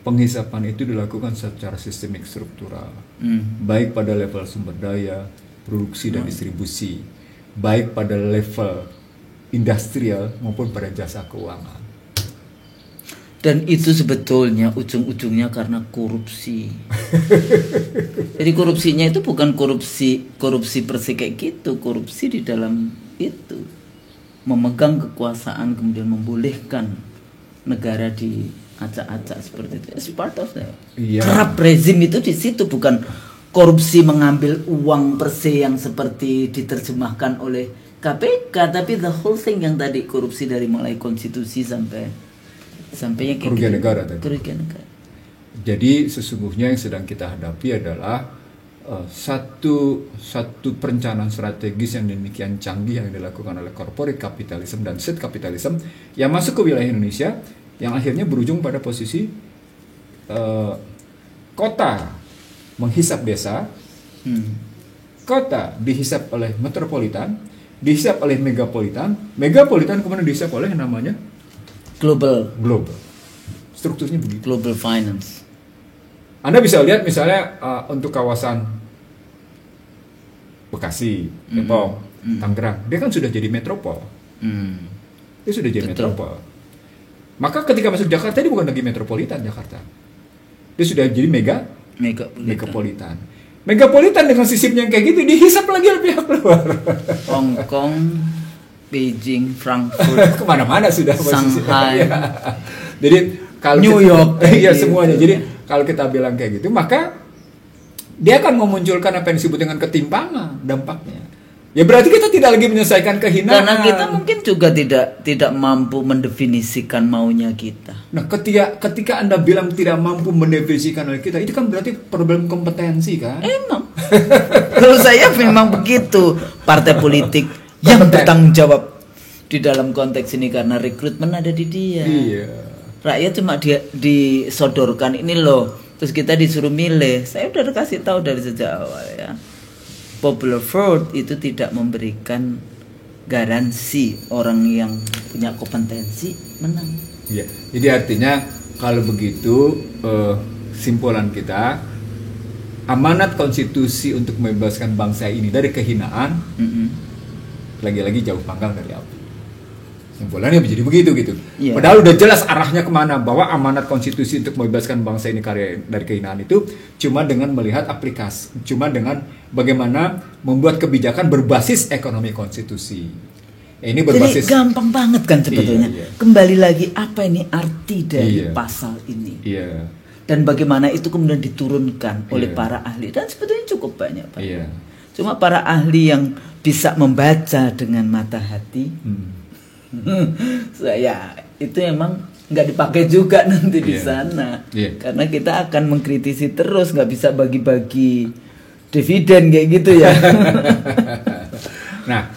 penghisapan itu dilakukan secara sistemik struktural, baik pada level sumber daya, produksi dan distribusi, baik pada level industrial maupun pada jasa keuangan. Dan itu sebetulnya ujung-ujungnya karena korupsi. Jadi korupsinya itu bukan korupsi bersih kayak gitu, korupsi di dalam itu memegang kekuasaan kemudian membolehkan negara diacak-acak seperti itu. It's part of that. Kerap rezim itu di situ, bukan korupsi mengambil uang per se yang seperti diterjemahkan oleh KPK, tapi the whole thing yang tadi korupsi dari mulai konstitusi sampai kerugian negara tadi. Kerugian negara. Jadi sesungguhnya yang sedang kita hadapi adalah satu perencanaan strategis yang demikian canggih yang dilakukan oleh corporate capitalism dan state capitalism yang masuk ke wilayah Indonesia, yang akhirnya berujung pada posisi kota menghisap desa, kota dihisap oleh metropolitan, dihisap oleh megapolitan kemudian dihisap oleh yang namanya global. Strukturnya begitu. Global finance. Anda bisa lihat misalnya untuk kawasan Bekasi, Depok, Tangerang, dia kan sudah jadi metropol. Dia sudah jadi metropol. Maka ketika masuk Jakarta, dia bukan lagi metropolitan Jakarta. Dia sudah jadi megapolitan. Megapolitan dengan sisipnya yang kayak gitu dihisap lagi oleh pihak luar. Hong Kong, Beijing, Frankfurt, kemana-mana sudah Shanghai. Jadi kalau New York, iya semuanya. Jadi kalau kita bilang kayak gitu, maka dia akan memunculkan apa yang disebut dengan ketimpangan dampaknya. Ya berarti kita tidak lagi menyelesaikan kehinaan. Karena kita mungkin juga tidak mampu mendefinisikan maunya kita. Nah, ketika Anda bilang tidak mampu mendefinisikan oleh kita, itu kan berarti problem kompetensi kan? Emang. Kalau saya memang begitu. Partai politik yang bertanggung jawab di dalam konteks ini karena rekrutmen ada di dia. Iya. Rakyat cuma disodorkan ini loh, terus kita disuruh milih. Saya udah kasih tahu dari sejak awal ya. Popular vote itu tidak memberikan garansi orang yang punya kompetensi menang. Iya. Jadi artinya kalau begitu simpulan kita, amanat konstitusi untuk membebaskan bangsa ini dari kehinaan lagi-lagi jauh panggang dari api. Simpulannya menjadi begitu gitu. Yeah. Padahal udah jelas arahnya kemana, bahwa amanat konstitusi untuk membebaskan bangsa ini dari kehinaan itu cuma dengan melihat aplikasi, cuma dengan bagaimana membuat kebijakan berbasis ekonomi konstitusi. Ini berbasis. Jadi gampang banget kan sebetulnya. Iya. Kembali lagi apa ini arti dari pasal ini? Iya. Dan bagaimana itu kemudian diturunkan oleh para ahli, dan sebetulnya cukup banyak Pak. Iya. Cuma para ahli yang bisa membaca dengan mata hati. Saya itu emang nggak dipakai juga nanti di sana, karena kita akan mengkritisi terus, nggak bisa bagi-bagi dividen kayak gitu ya. Nah,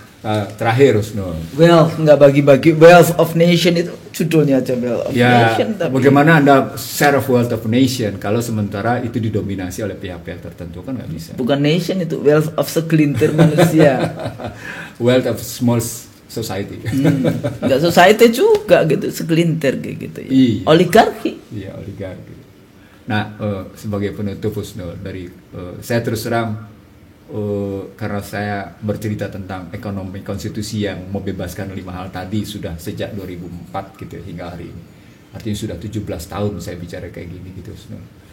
terakhir Rusnul, wealth nggak bagi-bagi, wealth of nation itu judulnya aja, wealth of nation. Tapi bagaimana Anda share of wealth of nation kalau sementara itu didominasi oleh pihak-pihak tertentu, kan nggak bisa. Bukan nation, itu wealth of segelintir manusia. Wealth of small society. Enggak society juga gitu, segelintir kayak gitu ya. Iya. Oligarki. Iya, oligarki. Nah, sebagai penutup Husnul, dari saya terus terang karena saya bercerita tentang ekonomi konstitusi yang membebaskan 5 hal tadi sudah sejak 2004 gitu hingga hari ini. Artinya sudah 17 tahun saya bicara kayak gini gitu Husnul.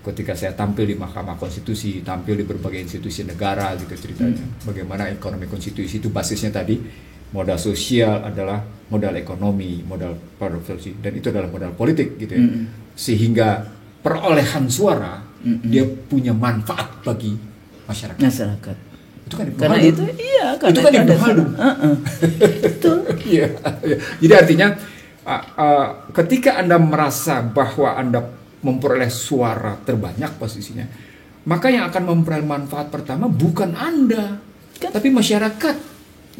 Ketika saya tampil di Mahkamah Konstitusi, tampil di berbagai institusi negara gitu ceritanya, bagaimana ekonomi konstitusi itu basisnya tadi modal sosial adalah modal ekonomi, modal produksi, dan itu adalah modal politik gitu ya. Sehingga perolehan suara dia punya manfaat bagi masyarakat. Itu kan karena itu itu kan yang hal betul. Iya. Jadi artinya ketika Anda merasa bahwa Anda memperoleh suara terbanyak posisinya, maka yang akan memperoleh manfaat pertama bukan Anda, tapi masyarakat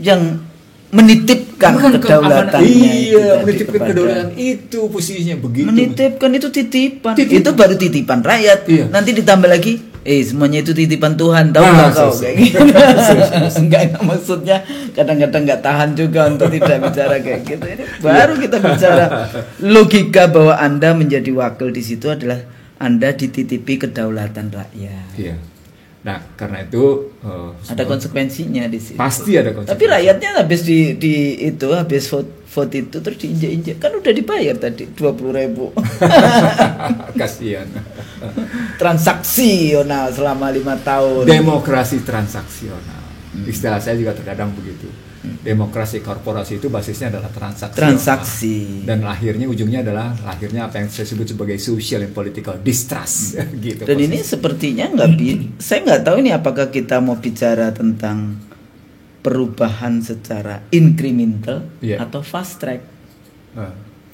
yang menitipkan kedaulatannya. Iya, menitipkan kedaulatan itu posisinya begitu. Menitipkan itu titipan. Itu baru titipan rakyat. Iya. Nanti ditambah lagi, semuanya itu titipan Tuhan, tahu nggak kau? Kayak gitu. Enggak, maksudnya kadang-kadang nggak tahan juga untuk tidak bicara kayak gitu. Ini baru kita bicara logika bahwa Anda menjadi wakil di situ adalah Anda dititipi kedaulatan rakyat. Iya. Nah, karena itu ada konsekuensinya di sini. Pasti ada konsekuensi. Tapi rakyatnya habis habis vote itu terus diinjek-injek, kan udah dibayar tadi 20.000. Kasihan. Transaksional selama 5 tahun. Demokrasi transaksional. Istilah saya juga terkadang begitu. Demokrasi korporasi itu basisnya adalah transaksi. Dan ujungnya adalah apa yang saya sebut sebagai social and political distrust. Gitu. Dan ini sepertinya saya nggak tahu ini apakah kita mau bicara tentang perubahan secara incremental atau fast track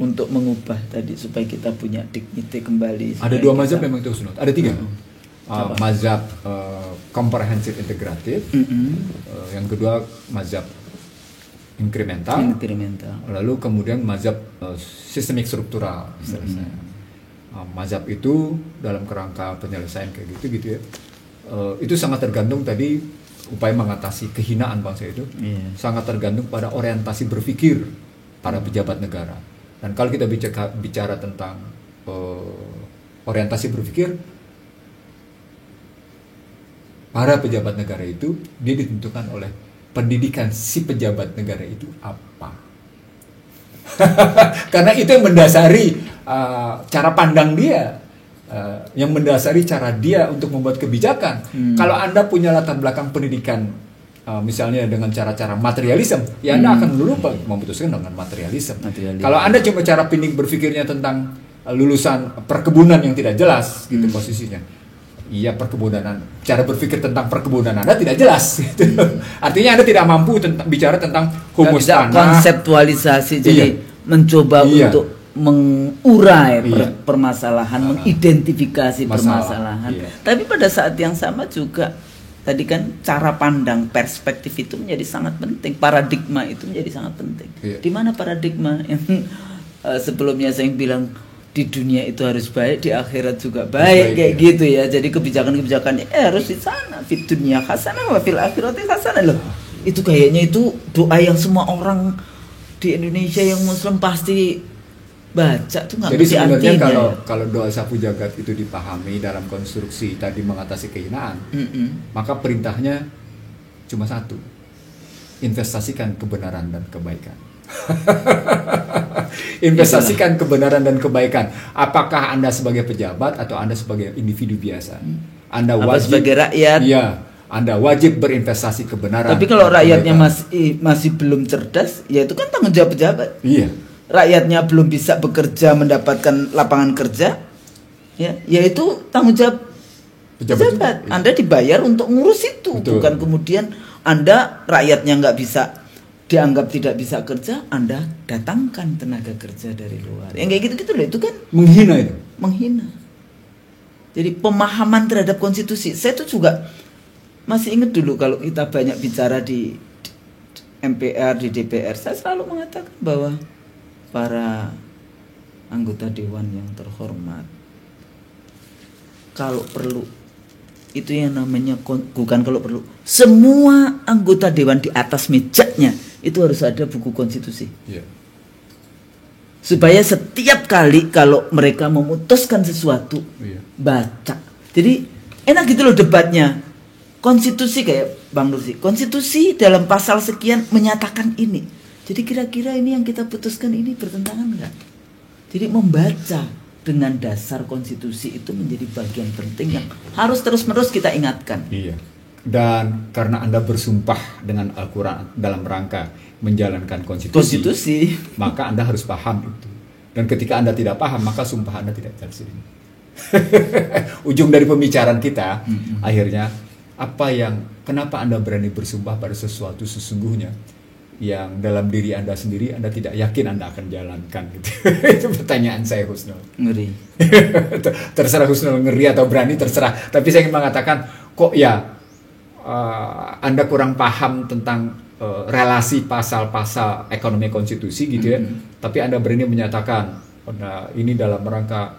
untuk mengubah tadi supaya kita punya dignity kembali. Ada 2 mazhab memang itu Husnul. Ada 3. Mazhab comprehensive integratif. Yang kedua mazhab incremental. Lalu kemudian mazhab sistemik struktural istilahnya. Mazhab itu dalam kerangka penyelesaian kayak gitu ya. Itu sangat tergantung tadi upaya mengatasi kehinaan bangsa itu. Sangat tergantung pada orientasi berpikir para pejabat negara. Dan kalau kita bicara tentang orientasi berpikir para pejabat negara itu, dia ditentukan oleh pendidikan si pejabat negara itu apa. Karena itu yang mendasari cara pandang dia, yang mendasari cara dia untuk membuat kebijakan. Kalau Anda punya latar belakang pendidikan, misalnya dengan cara-cara materialisme, ya Anda akan melulu memutuskan dengan materialisme. Kalau Anda cuma cara berpikirnya tentang lulusan perkebunan yang tidak jelas, gitu posisinya. Iya, cara berpikir tentang perkebunan Anda tidak jelas gitu. Artinya Anda tidak mampu bicara tentang humus tanah, konseptualisasi, jadi mencoba untuk mengurai permasalahan, mengidentifikasi permasalahan. Tapi pada saat yang sama juga tadi kan cara pandang, perspektif itu menjadi sangat penting, paradigma itu menjadi sangat penting. Di mana paradigma yang sebelumnya saya bilang di dunia itu harus baik, di akhirat juga baik, kayak gitu ya. Jadi kebijakan-kebijakannya harus di sana, fit dunia hasanah wa fil akhirati hasanah loh. Itu kayaknya itu doa yang semua orang di Indonesia yang muslim pasti baca tuh, nggak. Jadi sebenarnya kalau doa sapu jagat itu dipahami dalam konstruksi tadi mengatasi kehinaan, maka perintahnya cuma satu: investasikan kebenaran dan kebaikan. Investasikan kebenaran dan kebaikan. Apakah Anda sebagai pejabat atau Anda sebagai individu biasa? Anda wajib sebagai rakyat. Iya, Anda wajib berinvestasi kebenaran. Tapi kalau rakyatnya masih belum cerdas, ya itu kan tanggung jawab pejabat. Iya. Rakyatnya belum bisa bekerja, mendapatkan lapangan kerja, ya itu tanggung jawab pejabat. Anda dibayar untuk ngurus itu. Betul. Bukan kemudian Anda rakyatnya nggak bisa, dianggap tidak bisa kerja, Anda datangkan tenaga kerja dari luar. Yang kayak gitu-gitu loh, itu kan menghina itu. Menghina. Jadi pemahaman terhadap konstitusi. Saya tuh juga masih ingat dulu kalau kita banyak bicara di MPR, di DPR, saya selalu mengatakan bahwa para anggota dewan yang terhormat, kalau perlu, itu yang namanya bukan kalau perlu, semua anggota dewan di atas mejanya itu harus ada buku konstitusi. Supaya setiap kali kalau mereka memutuskan sesuatu, baca. Jadi enak gitu loh debatnya. Konstitusi kayak Bang Nursi, konstitusi dalam pasal sekian menyatakan ini. Jadi kira-kira ini yang kita putuskan ini bertentangan enggak? Jadi membaca dengan dasar konstitusi itu menjadi bagian penting yang harus terus-menerus kita ingatkan. Iya. Dan karena Anda bersumpah dengan Al-Quran dalam rangka menjalankan konstitusi, maka Anda harus paham itu. Dan ketika Anda tidak paham, maka sumpah Anda tidak tersiring. Ujung dari pembicaraan kita, akhirnya kenapa Anda berani bersumpah pada sesuatu sesungguhnya yang dalam diri Anda sendiri Anda tidak yakin Anda akan jalankan gitu. Itu pertanyaan saya, Husnul. Ngeri. Terserah Husnul ngeri atau berani, terserah. Tapi saya ingin mengatakan, kok ya Anda kurang paham tentang relasi pasal-pasal ekonomi konstitusi gitu ya. Tapi Anda berani menyatakan, ini dalam rangka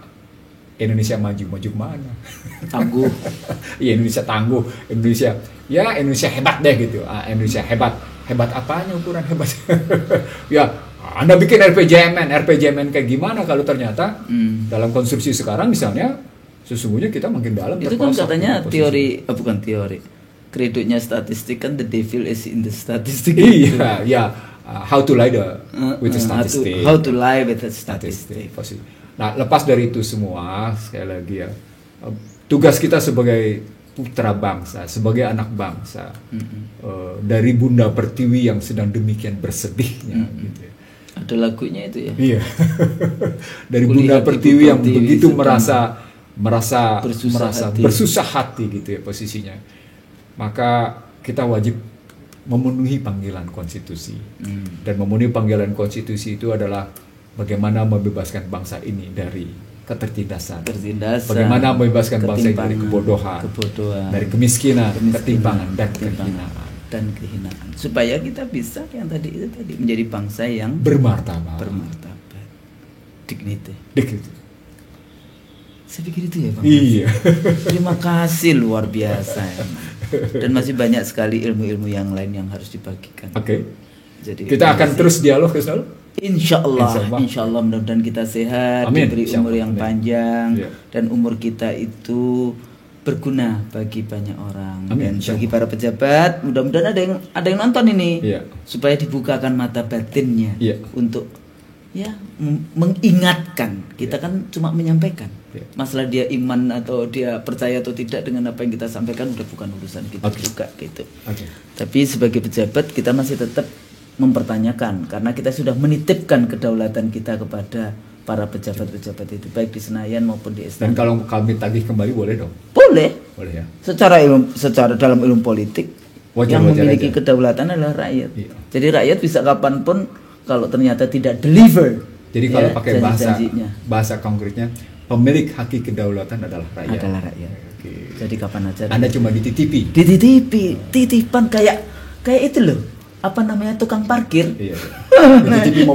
Indonesia maju mana? Tangguh. Iya, Indonesia tangguh. Indonesia hebat deh gitu. Indonesia hebat. Hebat apanya, ukuran hebat? Ya, Anda bikin RPJMN kayak gimana kalau ternyata dalam konstruksi sekarang misalnya sesungguhnya kita makin dalam. Itu kan katanya teori, bukan teori, kredonya statistik kan, the devil is in the statistic. Iya, ya. How to lie with the statistic. How to lie with the statistic. Nah, lepas dari itu semua, sekali lagi ya, tugas kita sebagai putra bangsa, sebagai anak bangsa, dari Bunda Pertiwi yang sedang demikian bersedihnya, gitu ya. Ada lagunya itu ya. Iya. Dari Bunda Pertiwi yang begitu merasa bersusah hati gitu ya posisinya. Maka kita wajib memenuhi panggilan konstitusi. Dan memenuhi panggilan konstitusi itu adalah bagaimana membebaskan bangsa ini dari ketertindasan. Bagaimana membebaskan bangsa ini dari kebodohan, dari kemiskinan, ketimpangan dan kehinaan. Supaya kita bisa yang tadi menjadi bangsa yang bermartabat. Dignity. Saya pikir itu ya, Bang. Iya. Terima kasih, luar biasa ya. Dan masih banyak sekali ilmu-ilmu yang lain yang harus dibagikan. Oke. Jadi kita akan terus dialog ke sana. Insya Allah mudah-mudahan kita sehat, diberi umur yang panjang, dan umur kita itu berguna bagi banyak orang. Dan bagi para pejabat, mudah-mudahan ada yang nonton ini, supaya dibukakan mata batinnya untuk mengingatkan. Kita kan cuma menyampaikan. Masalah dia iman atau dia percaya atau tidak dengan apa yang kita sampaikan udah bukan urusan kita juga gitu. Tapi sebagai pejabat kita masih tetap mempertanyakan, karena kita sudah menitipkan kedaulatan kita kepada para pejabat-pejabat itu, baik di Senayan maupun di Istana. Dan kalau kami tagih kembali boleh dong? Boleh ya. Secara dalam ilmu politik, yang memiliki kedaulatan adalah rakyat. Jadi rakyat bisa kapanpun kalau ternyata tidak deliver. Jadi kalau pakai bahasa konkretnya, pemilik haki kedaulatan adalah rakyat. Jadi kapan aja Anda cuma dititipi, titipan kayak itu loh, apa namanya, tukang parkir.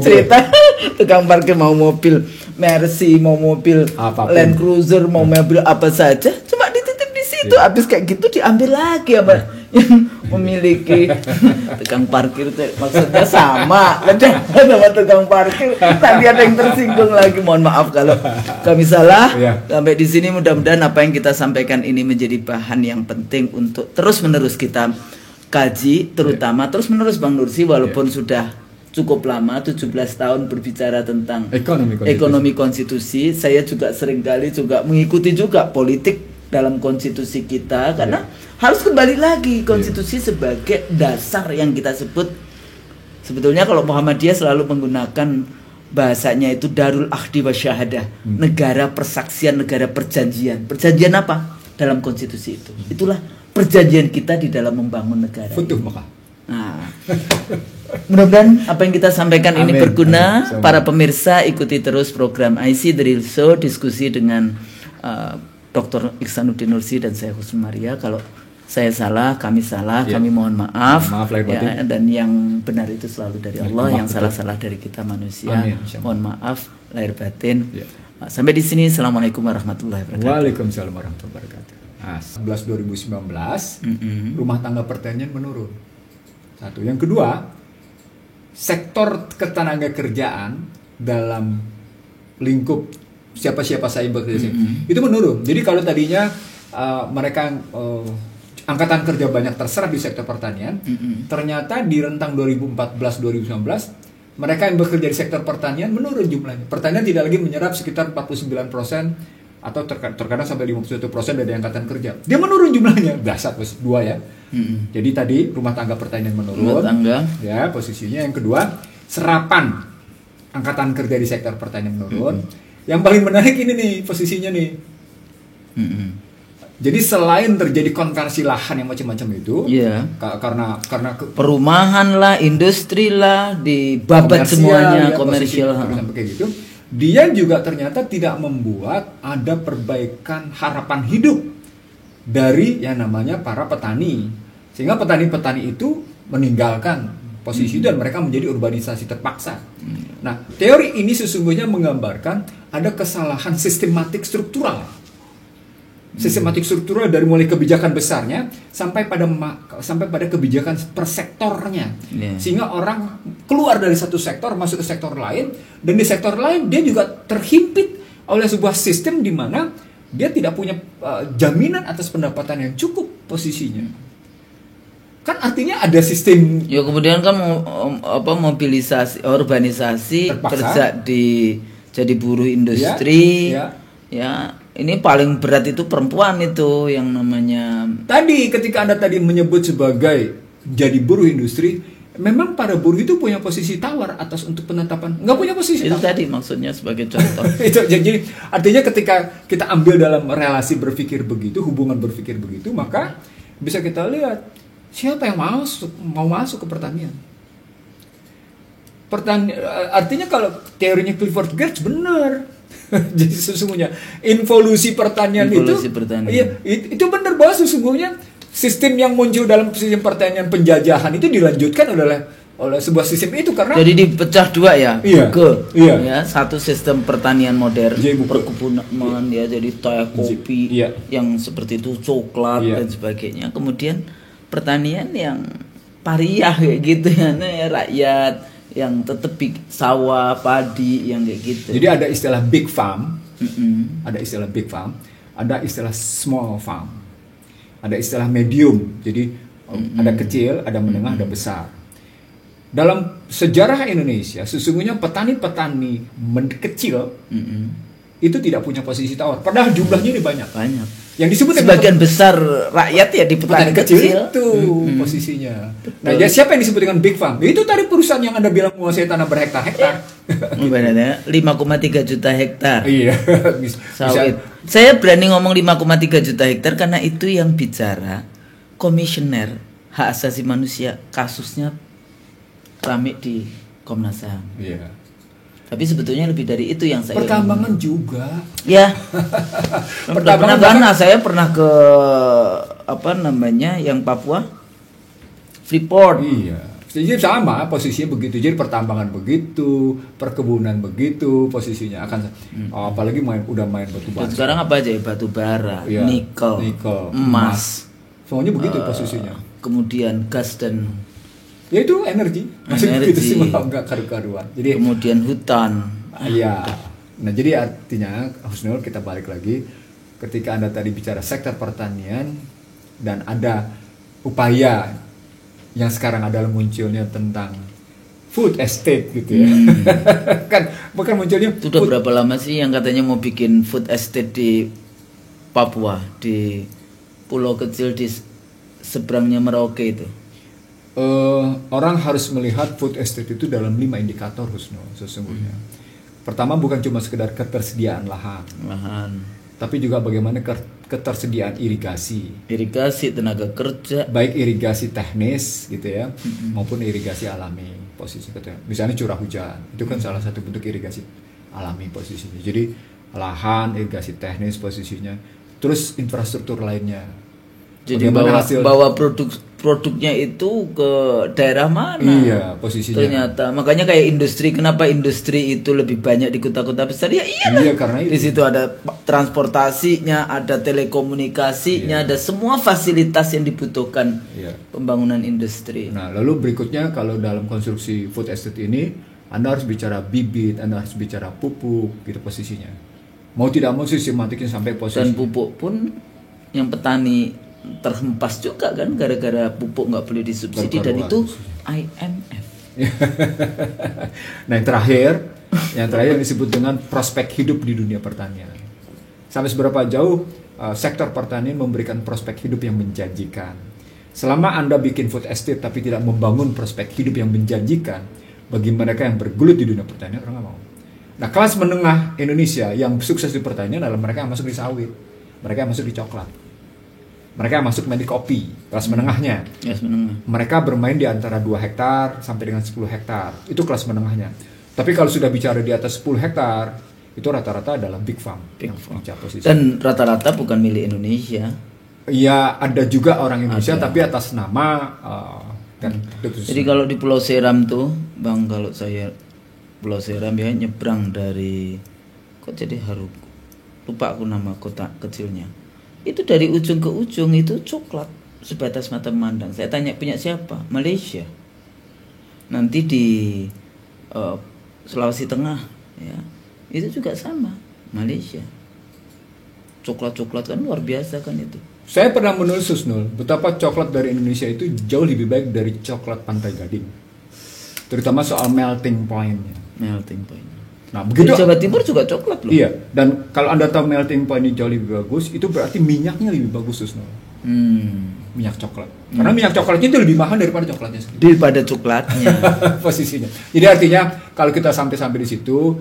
Cerita tukang parkir mau mobil Mercy, mau mobil apapun, Land Cruiser, mau mobil apa saja, cuma dititip di situ. Habis kayak gitu diambil lagi apa yang memiliki. Tukang parkir itu maksudnya sama tukang parkir. Tadi ada yang tersinggung lagi, mohon maaf kalau kami salah. Sampai di sini mudah-mudahan apa yang kita sampaikan ini menjadi bahan yang penting untuk terus-menerus kita kaji, terutama terus-menerus Bang Nursi, walaupun sudah cukup lama 17 tahun berbicara tentang ekonomi konstitusi. Saya juga seringkali juga mengikuti juga politik dalam konstitusi kita, karena harus kembali lagi konstitusi sebagai dasar yang kita sebut. Sebetulnya kalau Muhammadiyah selalu menggunakan bahasanya itu Darul Akhdi wa Syahadah, negara persaksian, negara perjanjian. Perjanjian apa? Dalam konstitusi itu. Itulah perjanjian kita di dalam membangun negara. Nah, mudah-mudahan apa yang kita sampaikan ini berguna. Para pemirsa, ikuti terus program IC The Real Show, diskusi dengan Dr. Iksanuddin Nursi dan saya Husnul Maria. Kalau saya salah, kami salah, kami mohon maaf ya, dan yang benar itu selalu dari Allah, yang salah-salah dari kita manusia. Mohon maaf lahir batin. Sampai di sini, assalamualaikum warahmatullahi wabarakatuh. Waalaikumsalam warahmatullahi wabarakatuh. Nah, 2019 rumah tangga pertanian menurun. Satu. Yang kedua, sektor ketenaga kerjaan dalam lingkup siapa-siapa saya bekerja itu menurun. Jadi kalau tadinya mereka angkatan kerja banyak terserap di sektor pertanian, ternyata di rentang 2014-2019 mereka yang bekerja di sektor pertanian menurun jumlahnya. Pertanian tidak lagi menyerap sekitar 49% atau terkadang sampai 51% dari angkatan kerja. Dia menurun jumlahnya, dahsyat dua ya. Jadi tadi rumah tangga pertanian menurun, ya posisinya. Yang kedua, serapan angkatan kerja di sektor pertanian menurun. Yang paling menarik ini nih posisinya nih. Jadi selain terjadi konversi lahan yang macam-macam itu, karena perumahan lah, industri lah, dibabat semuanya, komersial kayak gitu. Dia juga ternyata tidak membuat ada perbaikan harapan hidup dari yang namanya para petani, sehingga petani-petani itu meninggalkan posisi dan mereka menjadi urbanisasi terpaksa. Nah, teori ini sesungguhnya menggambarkan ada kesalahan sistematik struktural. Sistematik struktural dari mulai kebijakan besarnya sampai pada kebijakan per sektornya, sehingga orang keluar dari satu sektor masuk ke sektor lain, dan di sektor lain dia juga terhimpit oleh sebuah sistem di mana dia tidak punya jaminan atas pendapatan yang cukup posisinya. Kan artinya ada sistem. Ya kemudian kan mobilisasi, urbanisasi, Terpaksa. kerja jadi buruh industri. Ya, ini paling berat itu perempuan itu yang namanya. Tadi ketika Anda tadi menyebut sebagai jadi buruh industri, memang para buruh itu punya posisi tawar atas untuk penetapan. Nggak punya posisi itu tawar. tadi maksudnya sebagai contoh. Itu jadi artinya ketika kita ambil dalam relasi berpikir begitu, hubungan berpikir begitu, maka bisa kita lihat siapa yang mau masuk ke pertanian. Artinya kalau teorinya Clifford Geertz benar. Jadi sesungguhnya involusi pertanian itu, iya, itu benar bahwa sesungguhnya sistem yang muncul dalam sistem pertanian penjajahan itu dilanjutkan oleh sebuah sistem itu karena jadi dipecah dua ya. Iya. Ya, satu sistem pertanian modern, perkebunan ya, jadi teh, kopi yang seperti itu, coklat dan sebagainya. Kemudian pertanian yang pariah kayak gitu ya, rakyat yang tetap sawah, padi yang kayak gitu. Jadi ada istilah big farm, ada istilah big farm, ada istilah small farm, ada istilah medium. Jadi ada kecil, ada menengah, ada besar. Dalam sejarah Indonesia, sesungguhnya petani-petani kecil itu tidak punya posisi tawar. Padahal jumlahnya ini banyak. Yang disebut sebagian besar rakyat ya di petani kecil itu posisinya. Nah, ya siapa yang disebut dengan big farm? Itu tadi perusahaan yang Anda bilang menguasai tanah berhektar-hektar. Benar, 5,3 juta hektar. Iya. Sawit. Saya berani ngomong 5,3 juta hektar karena itu yang bicara komisioner hak asasi manusia, kasusnya rame di Komnas HAM. Iya. Tapi sebetulnya lebih dari itu yang saya pertambangan juga. Ya. Saya pernah ke yang Papua, Freeport. Iya. Jadi sama posisinya begitu. Jadi pertambangan begitu, perkebunan begitu posisinya akan apalagi udah main batu bara. Sekarang apa aja ya, batu bara, nikel, emas. Semuanya begitu posisinya. Kemudian gas dan ya itu energi. Begitu sih enggak karu-karuan. Jadi kemudian hutan. Iya. Nah, jadi artinya Husnul, kita balik lagi ketika Anda tadi bicara sektor pertanian dan ada upaya yang sekarang adalah munculnya tentang food estate gitu ya. Kan bukan munculnya. Sudah berapa lama sih yang katanya mau bikin food estate di Papua, di pulau kecil di seberangnya Merauke itu? Orang harus melihat food estate itu dalam 5 indikator Husnul sesungguhnya. Pertama, bukan cuma sekedar ketersediaan lahan, tapi juga bagaimana ketersediaan irigasi, tenaga kerja, baik irigasi teknis gitu ya, maupun irigasi alami posisi katanya. Misalnya curah hujan, itu kan salah satu bentuk irigasi alami posisinya. Jadi lahan, irigasi teknis posisinya, terus infrastruktur lainnya. Jadi bawa produknya itu ke daerah mana? Iya, posisinya. Ternyata makanya kayak industri, kenapa industri itu lebih banyak di kota-kota besar? Ya iya, karena itu. Di situ ada transportasinya, ada telekomunikasinya, ada semua fasilitas yang dibutuhkan pembangunan industri. Nah, lalu berikutnya kalau dalam konstruksi food estate ini, Anda harus bicara bibit, Anda harus bicara pupuk, gitu posisinya. Mau tidak mau sistematiknya sampai posisi. Dan pupuk pun yang petani terhempas juga kan gara-gara pupuk nggak boleh disubsidi dan itu IMF. Nah, yang terakhir disebut dengan prospek hidup di dunia pertanian. Sampai seberapa jauh sektor pertanian memberikan prospek hidup yang menjanjikan. Selama Anda bikin food estate tapi tidak membangun prospek hidup yang menjanjikan bagi mereka yang bergelut di dunia pertanian, orang nggak mau. Nah, kelas menengah Indonesia yang sukses di pertanian adalah mereka yang masuk di sawit, mereka yang masuk di coklat, mereka masuk main di kopi, kelas menengahnya. Mereka bermain di antara 2 hektar sampai dengan 10 hektar. Itu kelas menengahnya. Tapi kalau sudah bicara di atas 10 hektar, itu rata-rata adalah big farm. Dan rata-rata bukan milik Indonesia. Iya, ada juga orang Indonesia tapi atas nama Jadi kalau di Pulau Seram tuh, Bang, kalau saya Pulau Seram ya nyebrang dari lupa aku nama kota kecilnya. Itu dari ujung ke ujung itu coklat sebatas mata memandang. Saya tanya punya siapa? Malaysia. Nanti di Sulawesi Tengah ya itu juga sama, Malaysia. coklat-coklat kan luar biasa kan itu. Saya pernah menulis Susnul, betapa coklat dari Indonesia itu jauh lebih baik dari coklat Pantai Gading. Terutama soal melting point-nya. Melting point. Nah, begitu. Di Jawa Timur juga coklat loh. Iya, dan kalau Anda tahu melting point-nya jauh lebih bagus, itu berarti minyaknya lebih bagus Susnul. Minyak coklat. Karena minyak coklatnya itu lebih mahal daripada coklatnya sendiri. Daripada coklatnya. Posisinya. Jadi artinya kalau kita sampai di situ,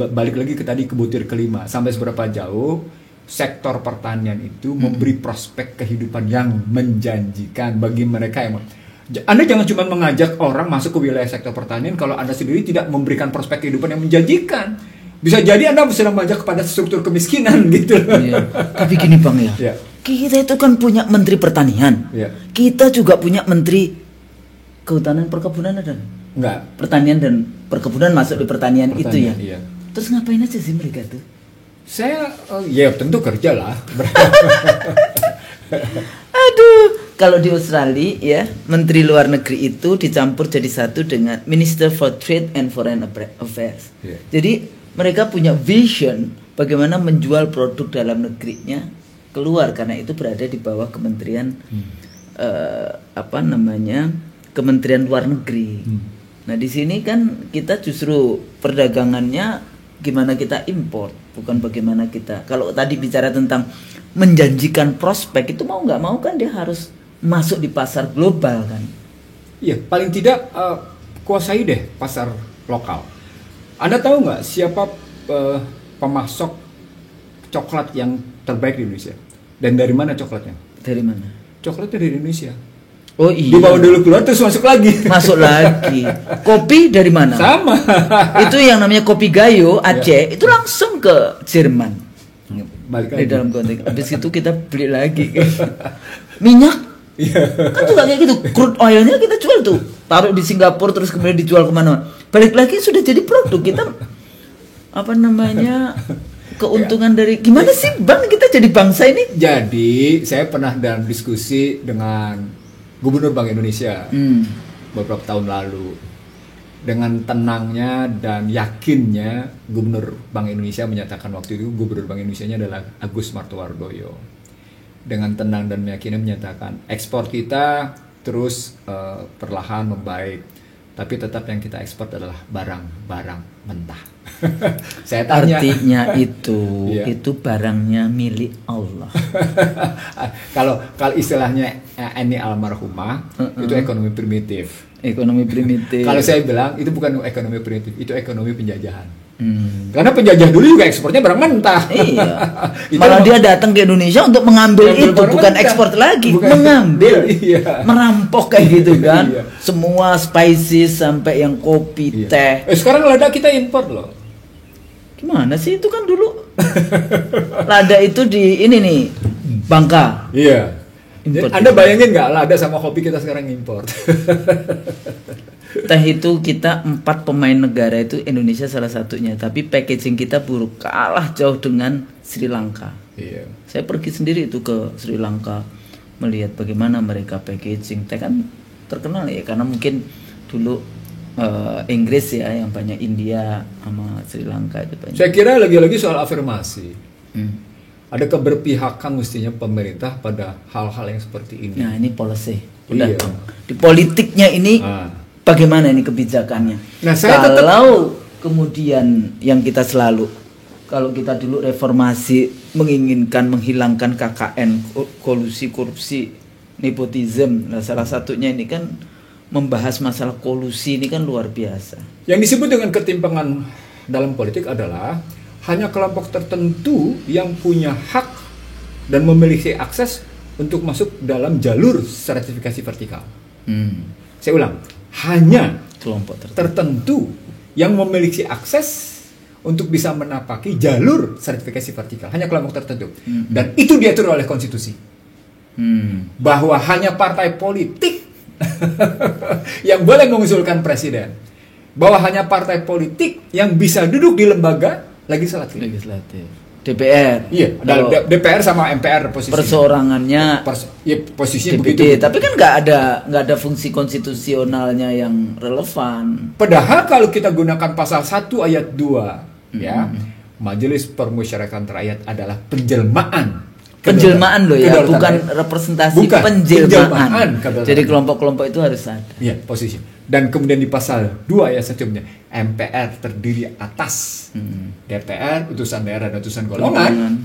balik lagi ke tadi ke butir kelima, sampai seberapa jauh sektor pertanian itu memberi prospek kehidupan yang menjanjikan bagi mereka yang Anda jangan cuma mengajak orang masuk ke wilayah sektor pertanian kalau Anda sendiri tidak memberikan prospek kehidupan yang menjanjikan. Bisa jadi Anda sedang mengajak kepada struktur kemiskinan gitu. Iya. Tapi gini Bang ya. Ya. Kita itu kan punya Menteri Pertanian. Ya. Kita juga punya Menteri Kehutanan Perkebunan ada? Enggak. Pertanian dan perkebunan masuk di pertanian itu ya. Iya. Terus ngapain aja sih mereka tuh? Saya ya tentu kerja lah. Aduh, kalau di Australia ya, Menteri Luar Negeri itu dicampur jadi satu dengan Minister for Trade and Foreign Affairs. Yeah. Jadi mereka punya vision bagaimana menjual produk dalam negerinya keluar karena itu berada di bawah Kementerian Kementerian Luar Negeri. Nah di sini kan kita justru perdagangannya gimana kita import, bukan bagaimana kita. Kalau tadi bicara tentang menjanjikan prospek itu mau nggak mau kan dia harus masuk di pasar global kan. Iya, paling tidak kuasai deh pasar lokal. Anda tahu nggak siapa pemasok coklat yang terbaik di Indonesia? Dan dari mana coklatnya? Dari mana? Coklatnya dari Indonesia. Oh iya. Dibawa dulu keluar terus masuk lagi. Masuk lagi. Kopi dari mana? Sama. Itu yang namanya kopi Gayo Aceh itu langsung ke Jerman. Balik di lagi. dalam konteks. Habis itu kita beli lagi. Minyak kan juga kayak gitu. Crude oilnya kita jual tuh. Taruh di Singapura terus kemudian dijual kemana. Balik lagi sudah jadi produk kita. Keuntungan dari gimana sih Bang kita jadi bangsa ini? Jadi saya pernah dalam diskusi dengan Gubernur Bank Indonesia beberapa tahun lalu. Dengan tenangnya dan yakinnya Gubernur Bank Indonesia menyatakan waktu itu Gubernur Bank Indonesia-nya adalah Agus Martowardoyo. Dengan tenang dan meyakinkan menyatakan ekspor kita terus perlahan membaik, tapi tetap yang kita ekspor adalah barang-barang mentah. Saya tanya. Artinya itu barangnya milik Allah. Kalau istilahnya ini almarhumah itu ekonomi primitif. Ekonomi primitif. Kalau saya bilang itu bukan ekonomi primitif, itu ekonomi penjajahan. Karena penjajah dulu juga ekspornya barang mentah. Iya. Malah dia datang ke Indonesia untuk mengambil itu, bukan ekspor lagi, mengambil, merampok kayak gitu kan. Iya. Semua spices sampai yang kopi, teh. Sekarang lada kita impor loh. Gimana sih itu kan dulu lada itu di ini nih Bangka. Iya. Import. Anda bayangin nggak lada sama kopi kita sekarang impor? Teh itu kita 4 pemain negara itu Indonesia salah satunya, tapi packaging kita buruk, kalah jauh dengan Sri Lanka. Iya. Saya pergi sendiri itu ke Sri Lanka melihat bagaimana mereka packaging teh kan terkenal ya karena mungkin dulu Inggris ya yang banyak, India sama Sri Lanka itu banyak. Saya kira lagi-lagi soal afirmasi. Ada keberpihakan mestinya pemerintah pada hal-hal yang seperti ini. Nah ini policy. Udah di politiknya ini bagaimana ini kebijakannya? Nah, kalau kemudian yang kita selalu, kalau kita dulu reformasi menginginkan menghilangkan KKN, kolusi, korupsi, nepotisme. Nah salah satunya ini kan membahas masalah kolusi ini kan luar biasa. Yang disebut dengan ketimpangan dalam politik adalah hanya kelompok tertentu yang punya hak dan memiliki akses untuk masuk dalam jalur sertifikasi vertikal. Saya ulang, hanya kelompok tertentu yang memiliki akses untuk bisa menapaki jalur sertifikasi vertikal, hanya kelompok tertentu. Dan itu diatur oleh konstitusi. Bahwa hanya partai politik yang boleh mengusulkan presiden, bahwa hanya partai politik yang bisa duduk di lembaga legislatif. DPR. Iya, DPR sama MPR posisi. Perseorangannya posisi begitu. Tapi kan nggak ada fungsi konstitusionalnya yang relevan. Padahal kalau kita gunakan pasal 1 ayat 2 ya, Majelis Permusyawaratan Rakyat adalah penjelmaan loh ya, bukan representasi, penjelmaan. Jadi kelompok-kelompok itu harus ada. Iya, posisi. Dan kemudian di pasal 2 ayat 1-nya, MPR terdiri atas DPR, utusan daerah dan utusan golongan.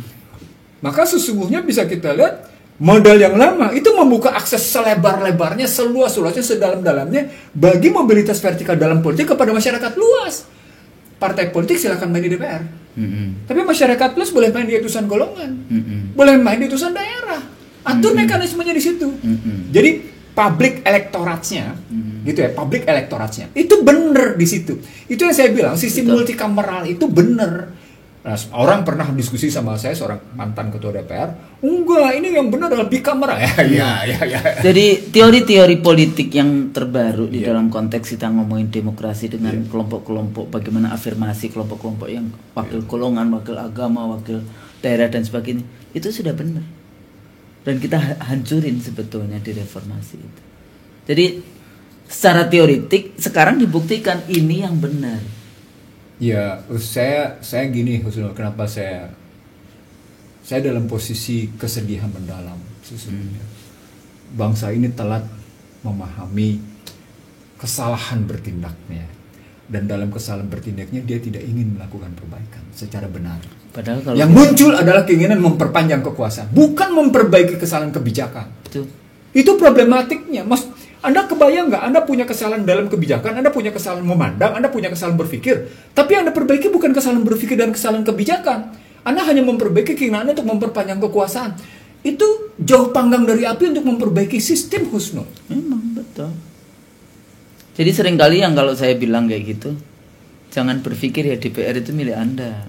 Maka sesungguhnya bisa kita lihat modal yang lama itu membuka akses selebar-lebarnya, seluas-luasnya, sedalam-dalamnya bagi mobilitas vertikal dalam politik kepada masyarakat luas. Partai politik silakan main di DPR. Tapi masyarakat plus boleh main di utusan golongan, boleh main di utusan daerah. Atur mekanismenya di situ. Jadi public electoratnya, gitu ya, public electoratnya itu bener di situ. Itu yang saya bilang, sistem multikameral itu bener. Nah, orang pernah diskusi sama saya, seorang mantan ketua DPR, enggak, ini yang benar adalah bikameral. Ya. Jadi teori-teori politik yang terbaru di dalam konteks kita ngomongin demokrasi dengan kelompok-kelompok, bagaimana afirmasi kelompok-kelompok yang wakil golongan, wakil agama, wakil daerah dan sebagainya, itu sudah benar. Dan kita hancurin sebetulnya di reformasi itu. Jadi secara teoritik sekarang dibuktikan ini yang benar. Ya, saya gini, Husnul, kenapa saya dalam posisi kesedihan mendalam sesungguhnya. Bangsa ini telat memahami kesalahan bertindaknya, dan dalam kesalahan bertindaknya dia tidak ingin melakukan perbaikan secara benar. Padahal kalau yang muncul adalah keinginan memperpanjang kekuasaan, bukan memperbaiki kesalahan kebijakan. Itu problematiknya, Mas. Anda kebayang nggak? Anda punya kesalahan dalam kebijakan, Anda punya kesalahan memandang, Anda punya kesalahan berpikir. Tapi Anda perbaiki bukan kesalahan berpikir dan kesalahan kebijakan. Anda hanya memperbaiki keinginan Anda untuk memperpanjang kekuasaan. Itu jauh panggang dari api untuk memperbaiki sistem, Husnul. Memang betul. Jadi seringkali yang kalau saya bilang kayak gitu, jangan berpikir ya DPR itu milik Anda,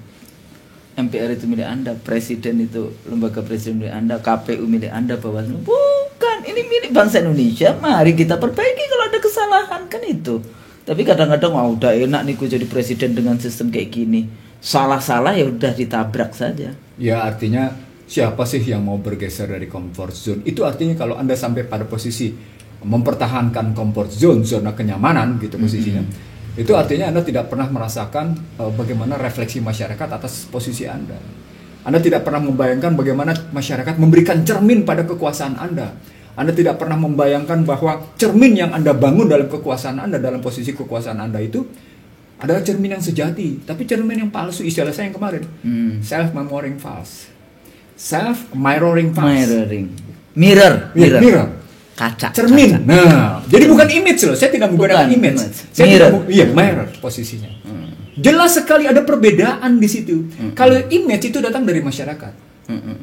MPR itu milik Anda, Presiden itu, lembaga presiden milik Anda, KPU milik Anda, Bawaslu. Bukan, ini milik bangsa Indonesia. Mari kita perbaiki kalau ada kesalahan, kan itu. Tapi kadang-kadang udah enak nih gue jadi presiden dengan sistem kayak gini. Salah-salah ya udah ditabrak saja. Ya, artinya siapa sih yang mau bergeser dari comfort zone? Itu artinya kalau Anda sampai pada posisi mempertahankan comfort zone, zona kenyamanan gitu posisinya. Itu artinya Anda tidak pernah merasakan bagaimana refleksi masyarakat atas posisi Anda. Anda tidak pernah membayangkan bagaimana masyarakat memberikan cermin pada kekuasaan Anda. Anda tidak pernah membayangkan bahwa cermin yang Anda bangun dalam kekuasaan Anda, dalam posisi kekuasaan Anda itu adalah cermin yang sejati, tapi cermin yang palsu. Istilah saya yang kemarin, self-mirroring false. Self-mirroring false. Mirror. Kaca. Cermin. Kaca. Nah, jadi bukan image loh. Saya tidak menggunakan image. Saya mirror posisinya. Jelas sekali ada perbedaan di situ. Kalau image itu datang dari masyarakat.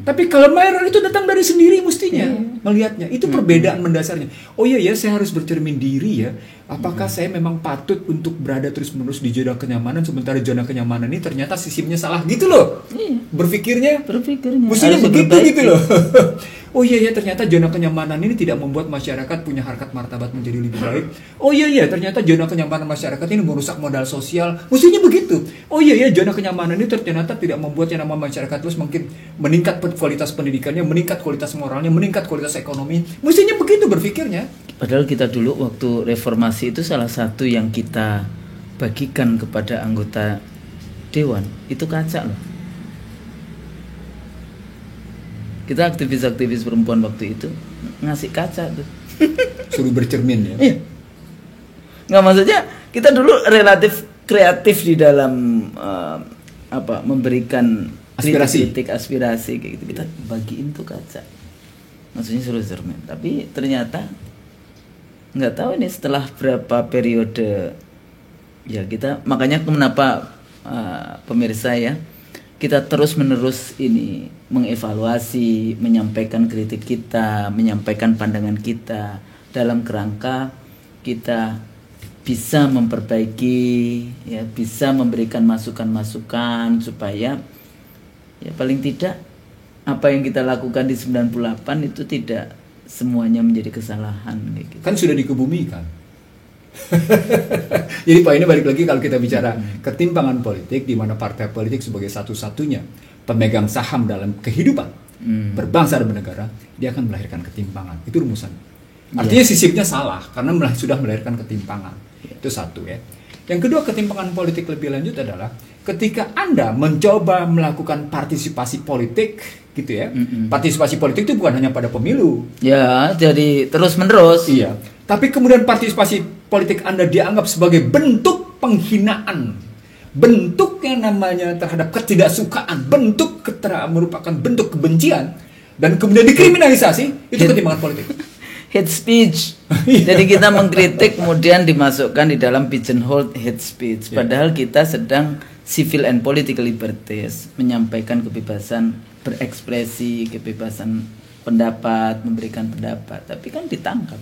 Tapi kalau mirror itu datang dari sendiri mestinya melihatnya. Itu perbedaan mendasarnya. Oh iya ya, saya harus bercermin diri ya. Apakah saya memang patut untuk berada terus-menerus di zona kenyamanan, sementara zona kenyamanan ini ternyata sistemnya salah gitu loh. Berpikirnya mestinya begitu gitu loh. Oh iya ya, ternyata zona kenyamanan ini tidak membuat masyarakat punya harkat martabat menjadi lebih baik. Oh iya ya, ternyata zona kenyamanan masyarakat ini merusak modal sosial. Mestinya begitu. Oh iya ya, zona kenyamanan ini ternyata tidak membuat yang namanya masyarakat terus mungkin meningkat kualitas pendidikannya, meningkat kualitas moralnya, meningkat kualitas ekonomi. Mestinya begitu berpikirnya. Padahal kita dulu waktu reformasi itu salah satu yang kita bagikan kepada anggota dewan itu kaca loh. Kita aktivis-aktivis perempuan waktu itu ngasih kaca tuh. Suruh bercermin ya. Iya. Nggak, maksudnya kita dulu relatif kreatif di dalam memberikan kritik aspirasi kayak gitu. Kita bagiin tuh kaca. Maksudnya suruh cermin. Tapi ternyata nggak tahu ini setelah berapa periode ya kita, makanya kenapa pemirsa ya, kita terus menerus ini mengevaluasi, menyampaikan kritik kita, menyampaikan pandangan kita dalam kerangka kita bisa memperbaiki ya, bisa memberikan masukan-masukan supaya ya paling tidak apa yang kita lakukan di 98 itu tidak semuanya menjadi kesalahan gitu. Kan sudah dikebumikan. Jadi poinnya balik lagi kalau kita bicara ketimpangan politik, di mana partai politik sebagai satu-satunya pemegang saham dalam kehidupan berbangsa dan bernegara, dia akan melahirkan ketimpangan. Itu rumusan. Artinya sistemnya salah karena sudah melahirkan ketimpangan. Itu satu ya. Yang kedua, ketimpangan politik lebih lanjut adalah ketika Anda mencoba melakukan partisipasi politik gitu ya. Partisipasi politik itu bukan hanya pada pemilu. Ya, jadi terus-menerus. Iya. Tapi kemudian partisipasi politik Anda dianggap sebagai bentuk penghinaan. Bentuk yang namanya terhadap ketidaksukaan, merupakan bentuk kebencian dan kemudian dikriminalisasi, itu ketimpangan politik. Hate speech. Jadi kita mengkritik kemudian dimasukkan di dalam pigeonhole hate speech. Padahal kita sedang civil and political liberties, menyampaikan kebebasan berekspresi, kebebasan pendapat, memberikan pendapat. Tapi kan ditangkap.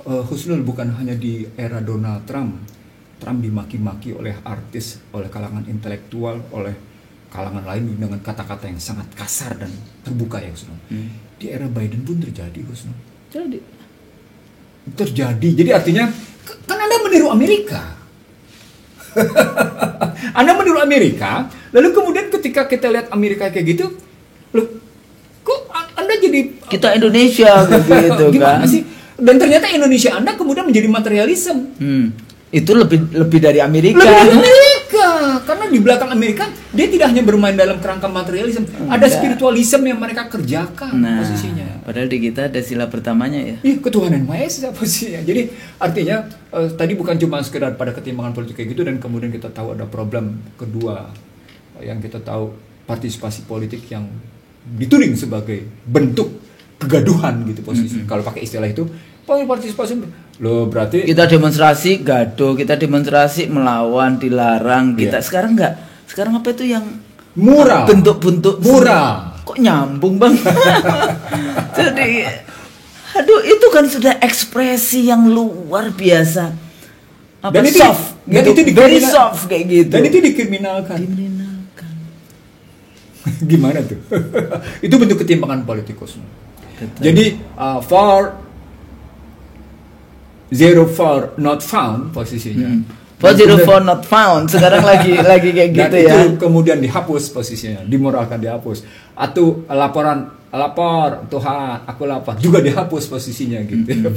Husnul, bukan hanya di era Donald Trump. Trump dimaki-maki oleh artis, oleh kalangan intelektual, oleh kalangan lain dengan kata-kata yang sangat kasar dan terbuka ya Husnul. Di era Biden pun terjadi Husnul. Terjadi. Jadi artinya kan Anda meniru Amerika. Anda meniru Amerika, lalu kemudian ketika kita lihat Amerika kayak gitu, loh, kok Anda jadi kita Indonesia gitu gimana kan? Sih? Dan ternyata Indonesia Anda kemudian menjadi materialisme. Itu lebih dari Amerika. Lebih dari Amerika, karena di belakang Amerika dia tidak hanya bermain dalam kerangka materialisme, ada spiritualisme yang mereka kerjakan posisinya. Padahal di kita ada sila pertamanya ya. Iya, ketuhanan Maha Esa posisinya. Jadi artinya tadi bukan cuma sekedar pada ketimpangan politik kayak gitu, dan kemudian kita tahu ada problem kedua yang kita tahu, partisipasi politik yang dituding sebagai bentuk kegaduhan gitu posisinya. Kalau pakai istilah itu, partisipasi loh berarti kita demonstrasi gaduh, kita demonstrasi melawan, dilarang, kita sekarang enggak. Sekarang apa itu yang murah, bentuk-bentuk murah, kok nyambung Bang. Jadi aduh, itu kan sudah ekspresi yang luar biasa. Apa, dan itu soft, dan gitu, itu very soft kayak gitu. Dan itu dikriminalkan. Gimana tuh? Itu bentuk ketimpangan politik Husnul. Jadi for not found posisinya. For not found. Sekarang lagi kayak gitu ya. Dan itu kemudian dihapus posisinya, dimoralkan, dihapus. Atau lapor Tuhan, aku lapar, juga dihapus posisinya gitu.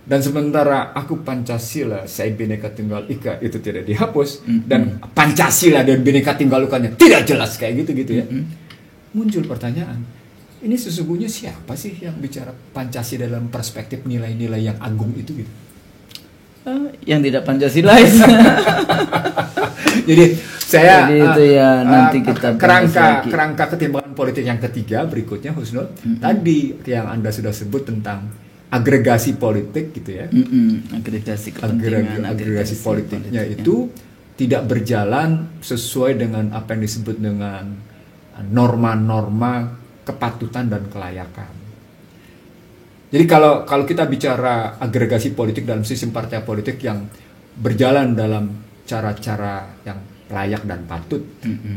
Dan sementara aku Pancasila, saya Bhinneka Tunggal Ika, itu tidak dihapus, dan Pancasila dan Bhinneka Tunggal Ikanya tidak jelas kayak gitu ya. Muncul pertanyaan, ini sesungguhnya siapa sih yang bicara Pancasila dalam perspektif nilai-nilai yang agung itu gitu? Yang tidak Pancasila. Jadi saya itu ya, nanti kita kerangka ketimpangan politik yang ketiga berikutnya Husnul, tadi yang Anda sudah sebut tentang agregasi politik gitu ya. Agregasi kepentingan, agregasi politiknya itu tidak berjalan sesuai dengan apa yang disebut dengan norma-norma kepatutan dan kelayakan. Jadi kalau kita bicara agregasi politik dalam sistem partai politik yang berjalan dalam cara-cara yang layak dan patut,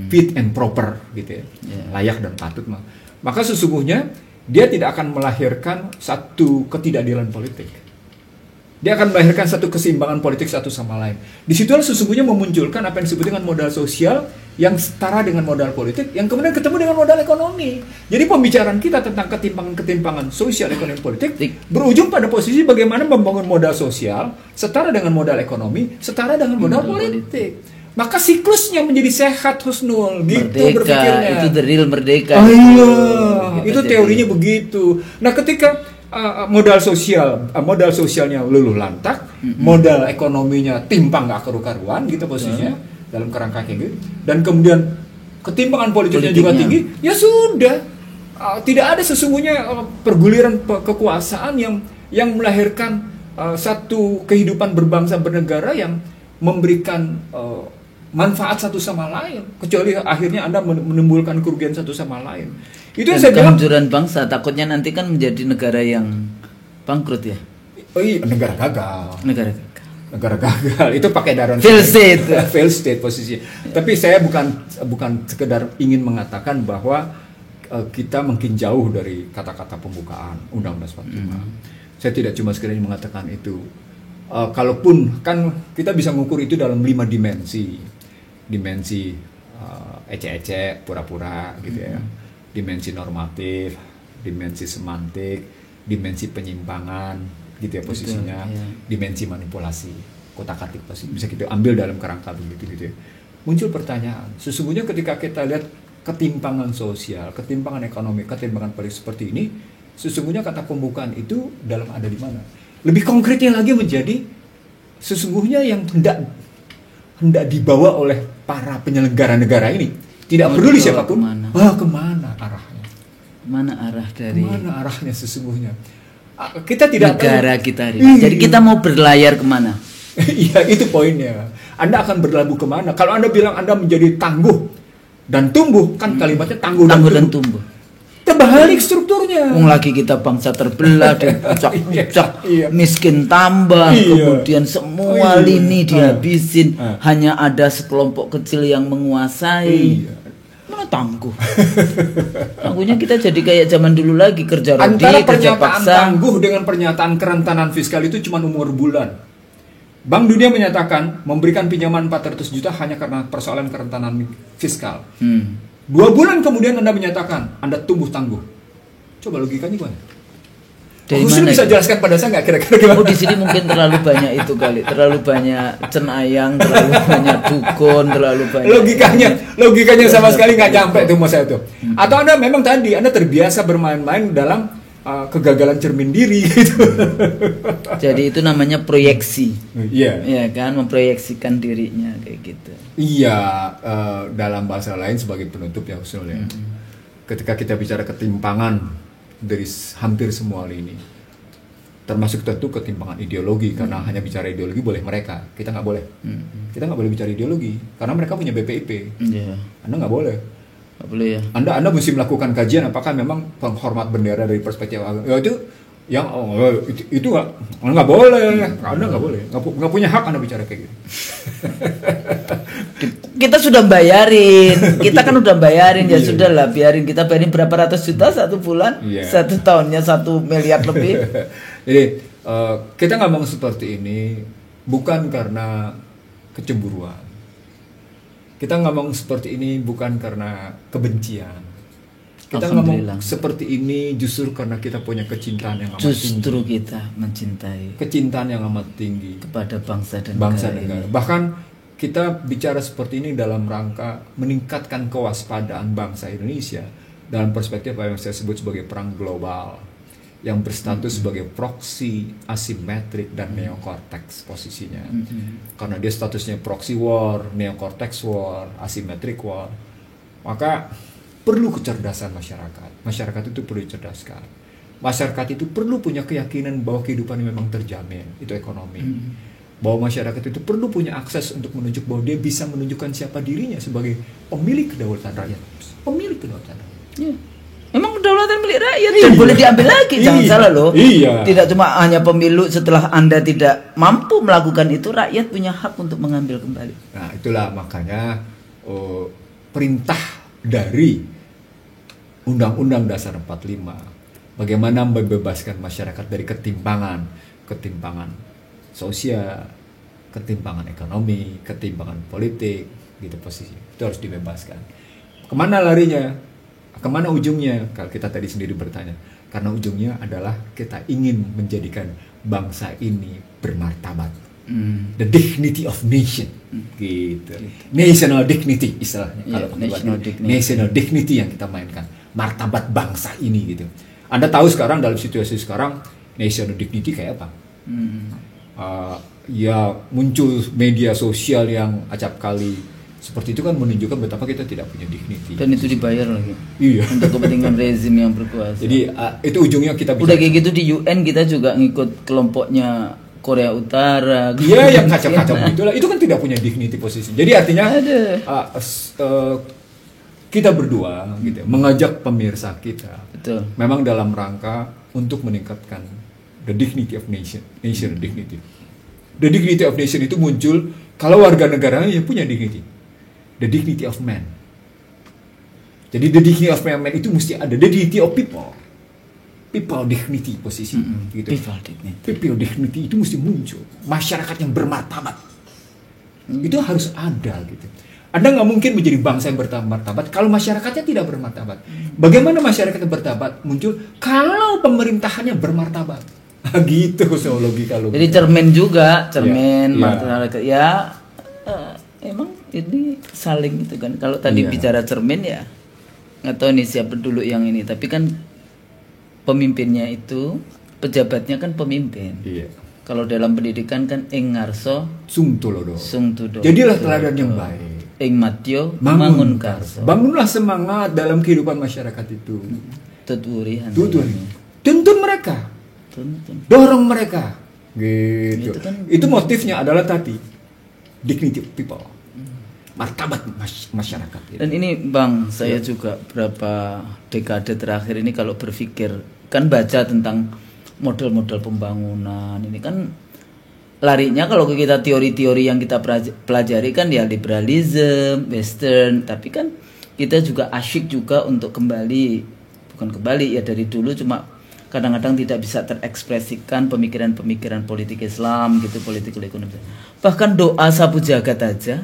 fit and proper gitu ya, layak dan patut, maka sesungguhnya dia tidak akan melahirkan satu ketidakadilan politik. Dia akan melahirkan satu keseimbangan politik satu sama lain. Disitulah sesungguhnya memunculkan apa yang disebut dengan modal sosial yang setara dengan modal politik, yang kemudian ketemu dengan modal ekonomi. Jadi pembicaraan kita tentang ketimpangan sosial, ekonomi, politik berujung pada posisi bagaimana membangun modal sosial setara dengan modal ekonomi, setara dengan modal politik. Maka siklusnya menjadi sehat Husnul, gitu merdeka, berpikirnya. Itu the real merdeka. Itu teorinya begitu. Nah, ketika modal sosialnya luluh lantak, modal ekonominya timpang gak karu-karuan gitu posisinya dalam kerangka kayak gitu, dan kemudian ketimpangan politiknya juga tinggi, ya sudah, tidak ada sesungguhnya perguliran kekuasaan yang melahirkan satu kehidupan berbangsa bernegara yang memberikan manfaat satu sama lain, kecuali akhirnya Anda menimbulkan kerugian satu sama lain. Itu yang saya bilang, kehancuran bangsa takutnya nanti kan menjadi negara yang bangkrut ya. Oh iya, negara gagal itu pakai darurat fail state posisi. Tapi saya bukan sekedar ingin mengatakan bahwa kita mungkin jauh dari kata-kata pembukaan Undang-Undang 45. Saya tidak cuma sekedar mengatakan itu. Kalaupun kan kita bisa mengukur itu dalam 5 dimensi ece-ece, pura-pura gitu ya, dimensi normatif, dimensi semantik, dimensi penyimpangan gitu ya posisinya, dimensi manipulasi, kotak-atik pasti bisa kita ambil dalam kerangka begitu gitu ya. muncul pertanyaan. Sesungguhnya ketika kita lihat ketimpangan sosial, ketimpangan ekonomi, ketimpangan politik seperti ini, sesungguhnya kata pembukaan itu ada di mana? Lebih konkretnya lagi menjadi sesungguhnya yang hendak dibawa oleh para penyelenggara negara ini, tidak peduli siapapun, kemana arahnya? Mana arah dari? Mana arahnya sesungguhnya? Kita tidak negara tahu. Kita ini. Jadi kita mau berlayar kemana? Iya, itu poinnya. Anda akan berlabuh kemana? Kalau Anda bilang Anda menjadi tangguh dan tumbuh, kan kalimatnya tangguh dan tumbuh. Terbalik strukturnya. Lagi kita bangsa terbelah, puncak-puncak, miskin tambah, kemudian semua lini dihabisin, hanya ada sekelompok kecil yang menguasai. Mana tangguh? Tangguhnya kita jadi kayak zaman dulu lagi, kerja rodi, antara kerja pernyataan paksa. Tangguh dengan pernyataan kerentanan fiskal itu cuma umur bulan. Bank Dunia menyatakan memberikan pinjaman 400 juta hanya karena persoalan kerentanan fiskal. 2 bulan kemudian Anda menyatakan Anda tumbuh tangguh. Coba logikanya gimana? Khusus bisa jelaskan pada saya nggak kira-kira gimana? Di sini mungkin terlalu banyak itu kali, terlalu banyak cenayang, terlalu banyak dukun, terlalu banyak. Logikanya sama sekali nggak nyampe tuh mas saya tuh. Atau Anda memang tadi Anda terbiasa bermain-main dalam kegagalan cermin diri gitu. Jadi itu namanya proyeksi. Iya. Iya kan, memproyeksikan dirinya kayak gitu. Iya, dalam bahasa lain sebagai penutup ya Husnul ya. Ketika kita bicara ketimpangan dari hampir semua lini, termasuk tentu ketimpangan ideologi, karena hanya bicara ideologi boleh mereka, kita nggak boleh. Kita nggak boleh bicara ideologi karena mereka punya BPIP. Anda nggak boleh. Nggak boleh ya. Anda mesti melakukan kajian apakah memang penghormat bendera dari perspektif agama. Ya itu yang itu nggak boleh. Anda nggak boleh, nggak punya hak Anda bicara kayak gitu. Kita sudah bayarin, kita kan udah bayarin, ya sudahlah, biarin kita bayarin berapa ratus juta satu bulan, 1 tahunnya 1 miliar lebih. Jadi kita ngomong seperti ini bukan karena kecemburuan. Kita ngomong seperti ini bukan karena kebencian. Kita ngomong seperti ini justru karena kita punya kecintaan yang amat tinggi. Justru kita mencintai. Kecintaan yang amat tinggi kepada bangsa dan negara. Bahkan kita bicara seperti ini dalam rangka meningkatkan kewaspadaan bangsa Indonesia dalam perspektif apa yang saya sebut sebagai perang global yang berstatus sebagai proxy, asimetrik dan neocortex posisinya. Karena dia statusnya proxy war, neocortex war, asymmetric war, maka perlu kecerdasan masyarakat. Masyarakat itu perlu dicerdaskan. Masyarakat itu perlu punya keyakinan bahwa kehidupan memang terjamin, itu ekonomi. Bahwa masyarakat itu perlu punya akses untuk menunjuk bahwa dia bisa menunjukkan siapa dirinya sebagai pemilik kedaulatan rakyat. Pemilik kedaulatan rakyat. Memang kedaulatan milik rakyat dan boleh diambil lagi, jangan salah loh. Tidak cuma hanya pemilu, setelah Anda tidak mampu melakukan itu, rakyat punya hak untuk mengambil kembali. Nah itulah makanya perintah dari Undang-Undang Dasar 45 bagaimana membebaskan masyarakat dari ketimpangan sosial, ketimpangan ekonomi, ketimpangan politik, gitu posisi. Itu harus dibebaskan. Kemana larinya? Kemana ujungnya? Kalau kita tadi sendiri bertanya, karena ujungnya adalah kita ingin menjadikan bangsa ini bermartabat. The dignity of nation, gitu. National dignity istilahnya. Kalau national dignity yang kita mainkan, martabat bangsa ini gitu. Anda tahu sekarang dalam situasi sekarang national dignity kayak apa? Ya muncul media sosial yang acap kali. Seperti itu kan menunjukkan betapa kita tidak punya dignity. Dan itu dibayar lagi. Iya. Untuk kepentingan rezim yang berkuasa. Jadi itu ujungnya kita bisa. Udah kayak gitu di UN kita juga ngikut kelompoknya Korea Utara. Iya, yang kacau-kacau itulah. Itu kan tidak punya dignity posisi. Jadi artinya kita berdua gitu, mengajak pemirsa kita. Betul. Memang dalam rangka untuk meningkatkan the dignity of nation dignity. The dignity of nation itu muncul kalau warga negaranya yang punya dignity. The dignity of man. Jadi the dignity of man itu mesti ada. The dignity of people dignity posisi gitu. People dignity itu mesti muncul. Masyarakat yang bermartabat itu harus ada gitu. Anda nggak mungkin menjadi bangsa yang bermartabat kalau masyarakatnya tidak bermartabat. Bagaimana masyarakat yang bermartabat muncul kalau pemerintahannya bermartabat? Gitu logika. Jadi cermin juga, martabat. Emang ini saling itu kan. Kalau tadi bicara cermin ya nggak tahu nih siapa dulu yang ini, tapi kan pemimpinnya itu, pejabatnya kan pemimpin. Iya. Kalau dalam pendidikan kan ing ngarso sung tulodo. Sung-tudo. Jadilah teladan yang baik. Ing matyo mangun karso. Bangunlah semangat dalam kehidupan masyarakat itu. Tuturihan. Tuntun mereka. Dorong mereka. Gitu. Itu motifnya adalah tadi dignity people. Martabat masyarakat. Gitu. Dan ini Bang, saya juga berapa dekade terakhir ini kalau berpikir, kan baca tentang model-model pembangunan ini kan larinya kalau kita teori-teori yang kita pelajari kan ya liberalism, western, tapi kan kita juga asyik juga untuk bukan kembali ya dari dulu, cuma kadang-kadang tidak bisa terekspresikan pemikiran-pemikiran politik Islam gitu, politik ekonomi. Bahkan doa sapu jagat aja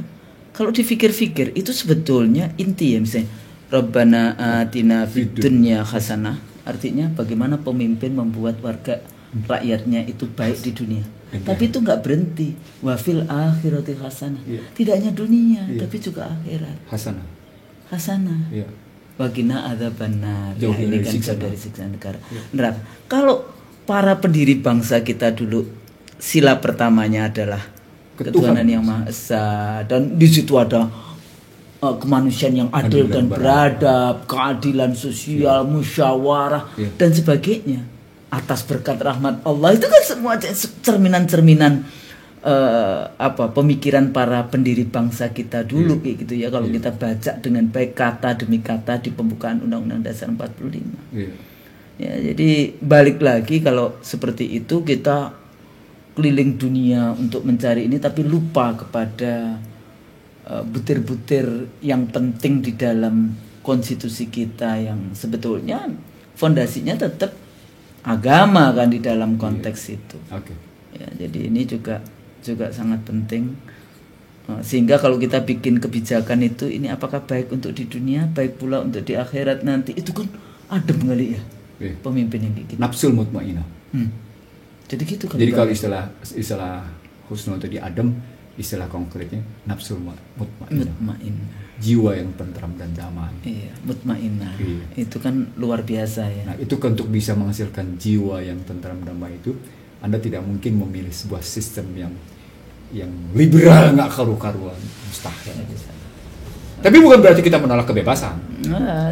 kalau dipikir-pikir itu sebetulnya inti ya, misalnya Rabbana atina fid dunya hasanah, artinya bagaimana pemimpin membuat warga rakyatnya itu baik di dunia. Tapi itu nggak berhenti. Wafil akhirati hasanah. Tidak hanya dunia, tapi juga akhirat. Hasanah. Wagina adzabannar. Ya, ini kan dari siksa negara. Neraka. Kalau para pendiri bangsa kita dulu, sila pertamanya adalah ketuhanan yang Maha Esa, dan di situ ada kemanusiaan yang adil dan beradab, keadilan sosial, musyawarah dan sebagainya atas berkat rahmat Allah. Itu kan semua cerminan-cerminan pemikiran para pendiri bangsa kita dulu kayak gitu ya. Kalau kita baca dengan baik kata demi kata di pembukaan Undang-Undang Dasar 45. Ya, jadi balik lagi kalau seperti itu kita keliling dunia untuk mencari ini tapi lupa kepada butir-butir yang penting di dalam konstitusi kita yang sebetulnya fondasinya tetap agama kan di dalam konteks itu. Ya, jadi ini juga sangat penting, sehingga kalau kita bikin kebijakan itu ini apakah baik untuk di dunia, baik pula untuk di akhirat nanti, itu kan adem kali ya pemimpin yang kayak gitu. Nafsul mutmainah. Jadi gitu kan. Jadi kalau istilah husnul tadi adem, istilah konkretnya nafsul mutmainah. Jiwa yang tentram dan damai. Iya, mutmainah. Itu kan luar biasa ya. Nah, itu kan untuk bisa menghasilkan jiwa yang tentram damai itu, Anda tidak mungkin memilih sebuah sistem yang liberal nggak karu-karuan, mustahil. Tapi bukan berarti kita menolak kebebasan.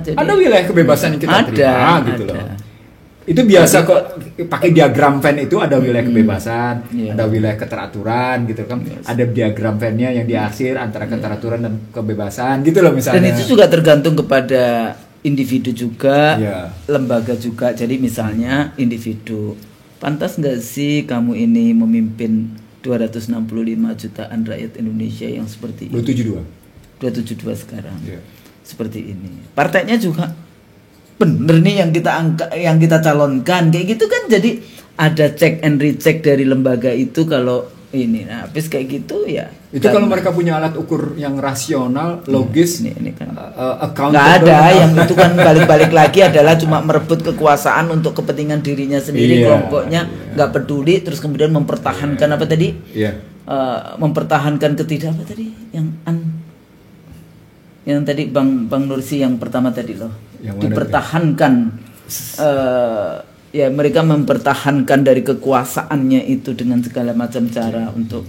Jadi ada wilayah kebebasan yang kita terima gitu loh. Itu biasa kok, pakai diagram Venn itu ada wilayah kebebasan, ada wilayah keteraturan gitu kan. Ada diagram Venn-nya yang di akhir antara keteraturan dan kebebasan gitu loh misalnya. Dan itu juga tergantung kepada individu juga, lembaga juga. Jadi misalnya individu, pantas nggak sih kamu ini memimpin 265 jutaan rakyat Indonesia yang seperti ini? 272 sekarang. Seperti ini. Partainya juga bener nih yang kita calonkan kayak gitu kan, jadi ada check and recheck dari lembaga itu kalau ini. Nah, habis kayak gitu ya. Itu kalau mereka punya alat ukur yang rasional, logis, ini kan accountable. Nggak ada yang itu kan balik-balik lagi adalah cuma merebut kekuasaan untuk kepentingan dirinya sendiri, kelompoknya nggak peduli, terus kemudian mempertahankan apa tadi? Mempertahankan apa tadi? Yang tadi Bang Nursi yang pertama tadi loh. Dipertahankan ya mereka mempertahankan dari kekuasaannya itu dengan segala macam cara untuk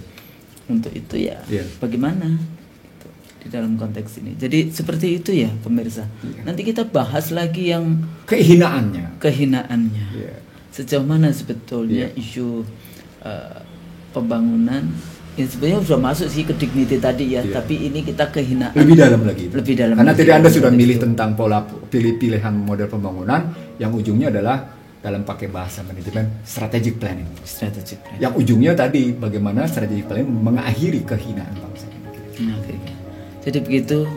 itu ya. Bagaimana itu, di dalam konteks ini. Jadi seperti itu ya pemirsa. Nanti kita bahas lagi yang kehinaannya. Sejauh mana sebetulnya isu pembangunan. Ya, sebenarnya sudah masuk sih ke dignity tadi ya, tapi ini kita kehinaan lebih dalam lagi. Karena tadi Anda sudah milih itu. Tentang pola pilihan model pembangunan yang ujungnya adalah dalam pakai bahasa manajemen strategic planning. Yang ujungnya tadi bagaimana strategic planning mengakhiri kehinaan bangsa. Jadi begitu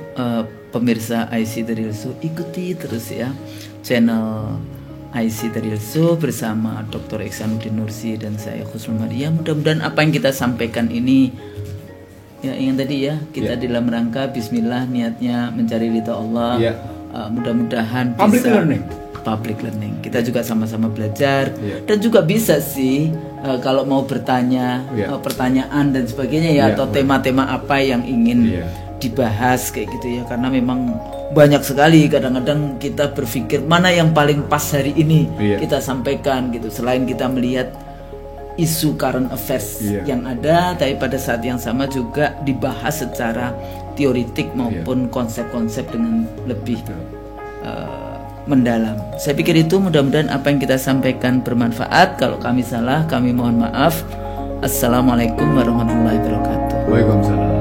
pemirsa IC The Real Show, ikuti terus ya channel IC The Real Show bersama Dr. Iksanuddin Nursi dan saya Husnul Maria. Mudah-mudahan apa yang kita sampaikan ini ya yang tadi ya kita dalam rangka Bismillah niatnya mencari ridha Allah. Mudah-mudahan public learning. Kita juga sama-sama belajar dan juga bisa sih kalau mau bertanya pertanyaan dan sebagainya ya atau tema-tema apa yang ingin dibahas kayak gitu ya, karena memang banyak sekali kadang-kadang kita berpikir mana yang paling pas hari ini kita sampaikan gitu, selain kita melihat isu current affairs yang ada, tapi pada saat yang sama juga dibahas secara teoritik maupun konsep-konsep dengan lebih mendalam. Saya pikir itu, mudah-mudahan apa yang kita sampaikan bermanfaat. Kalau kami salah, kami mohon maaf. Assalamualaikum warahmatullahi wabarakatuh. Waalaikumsalam.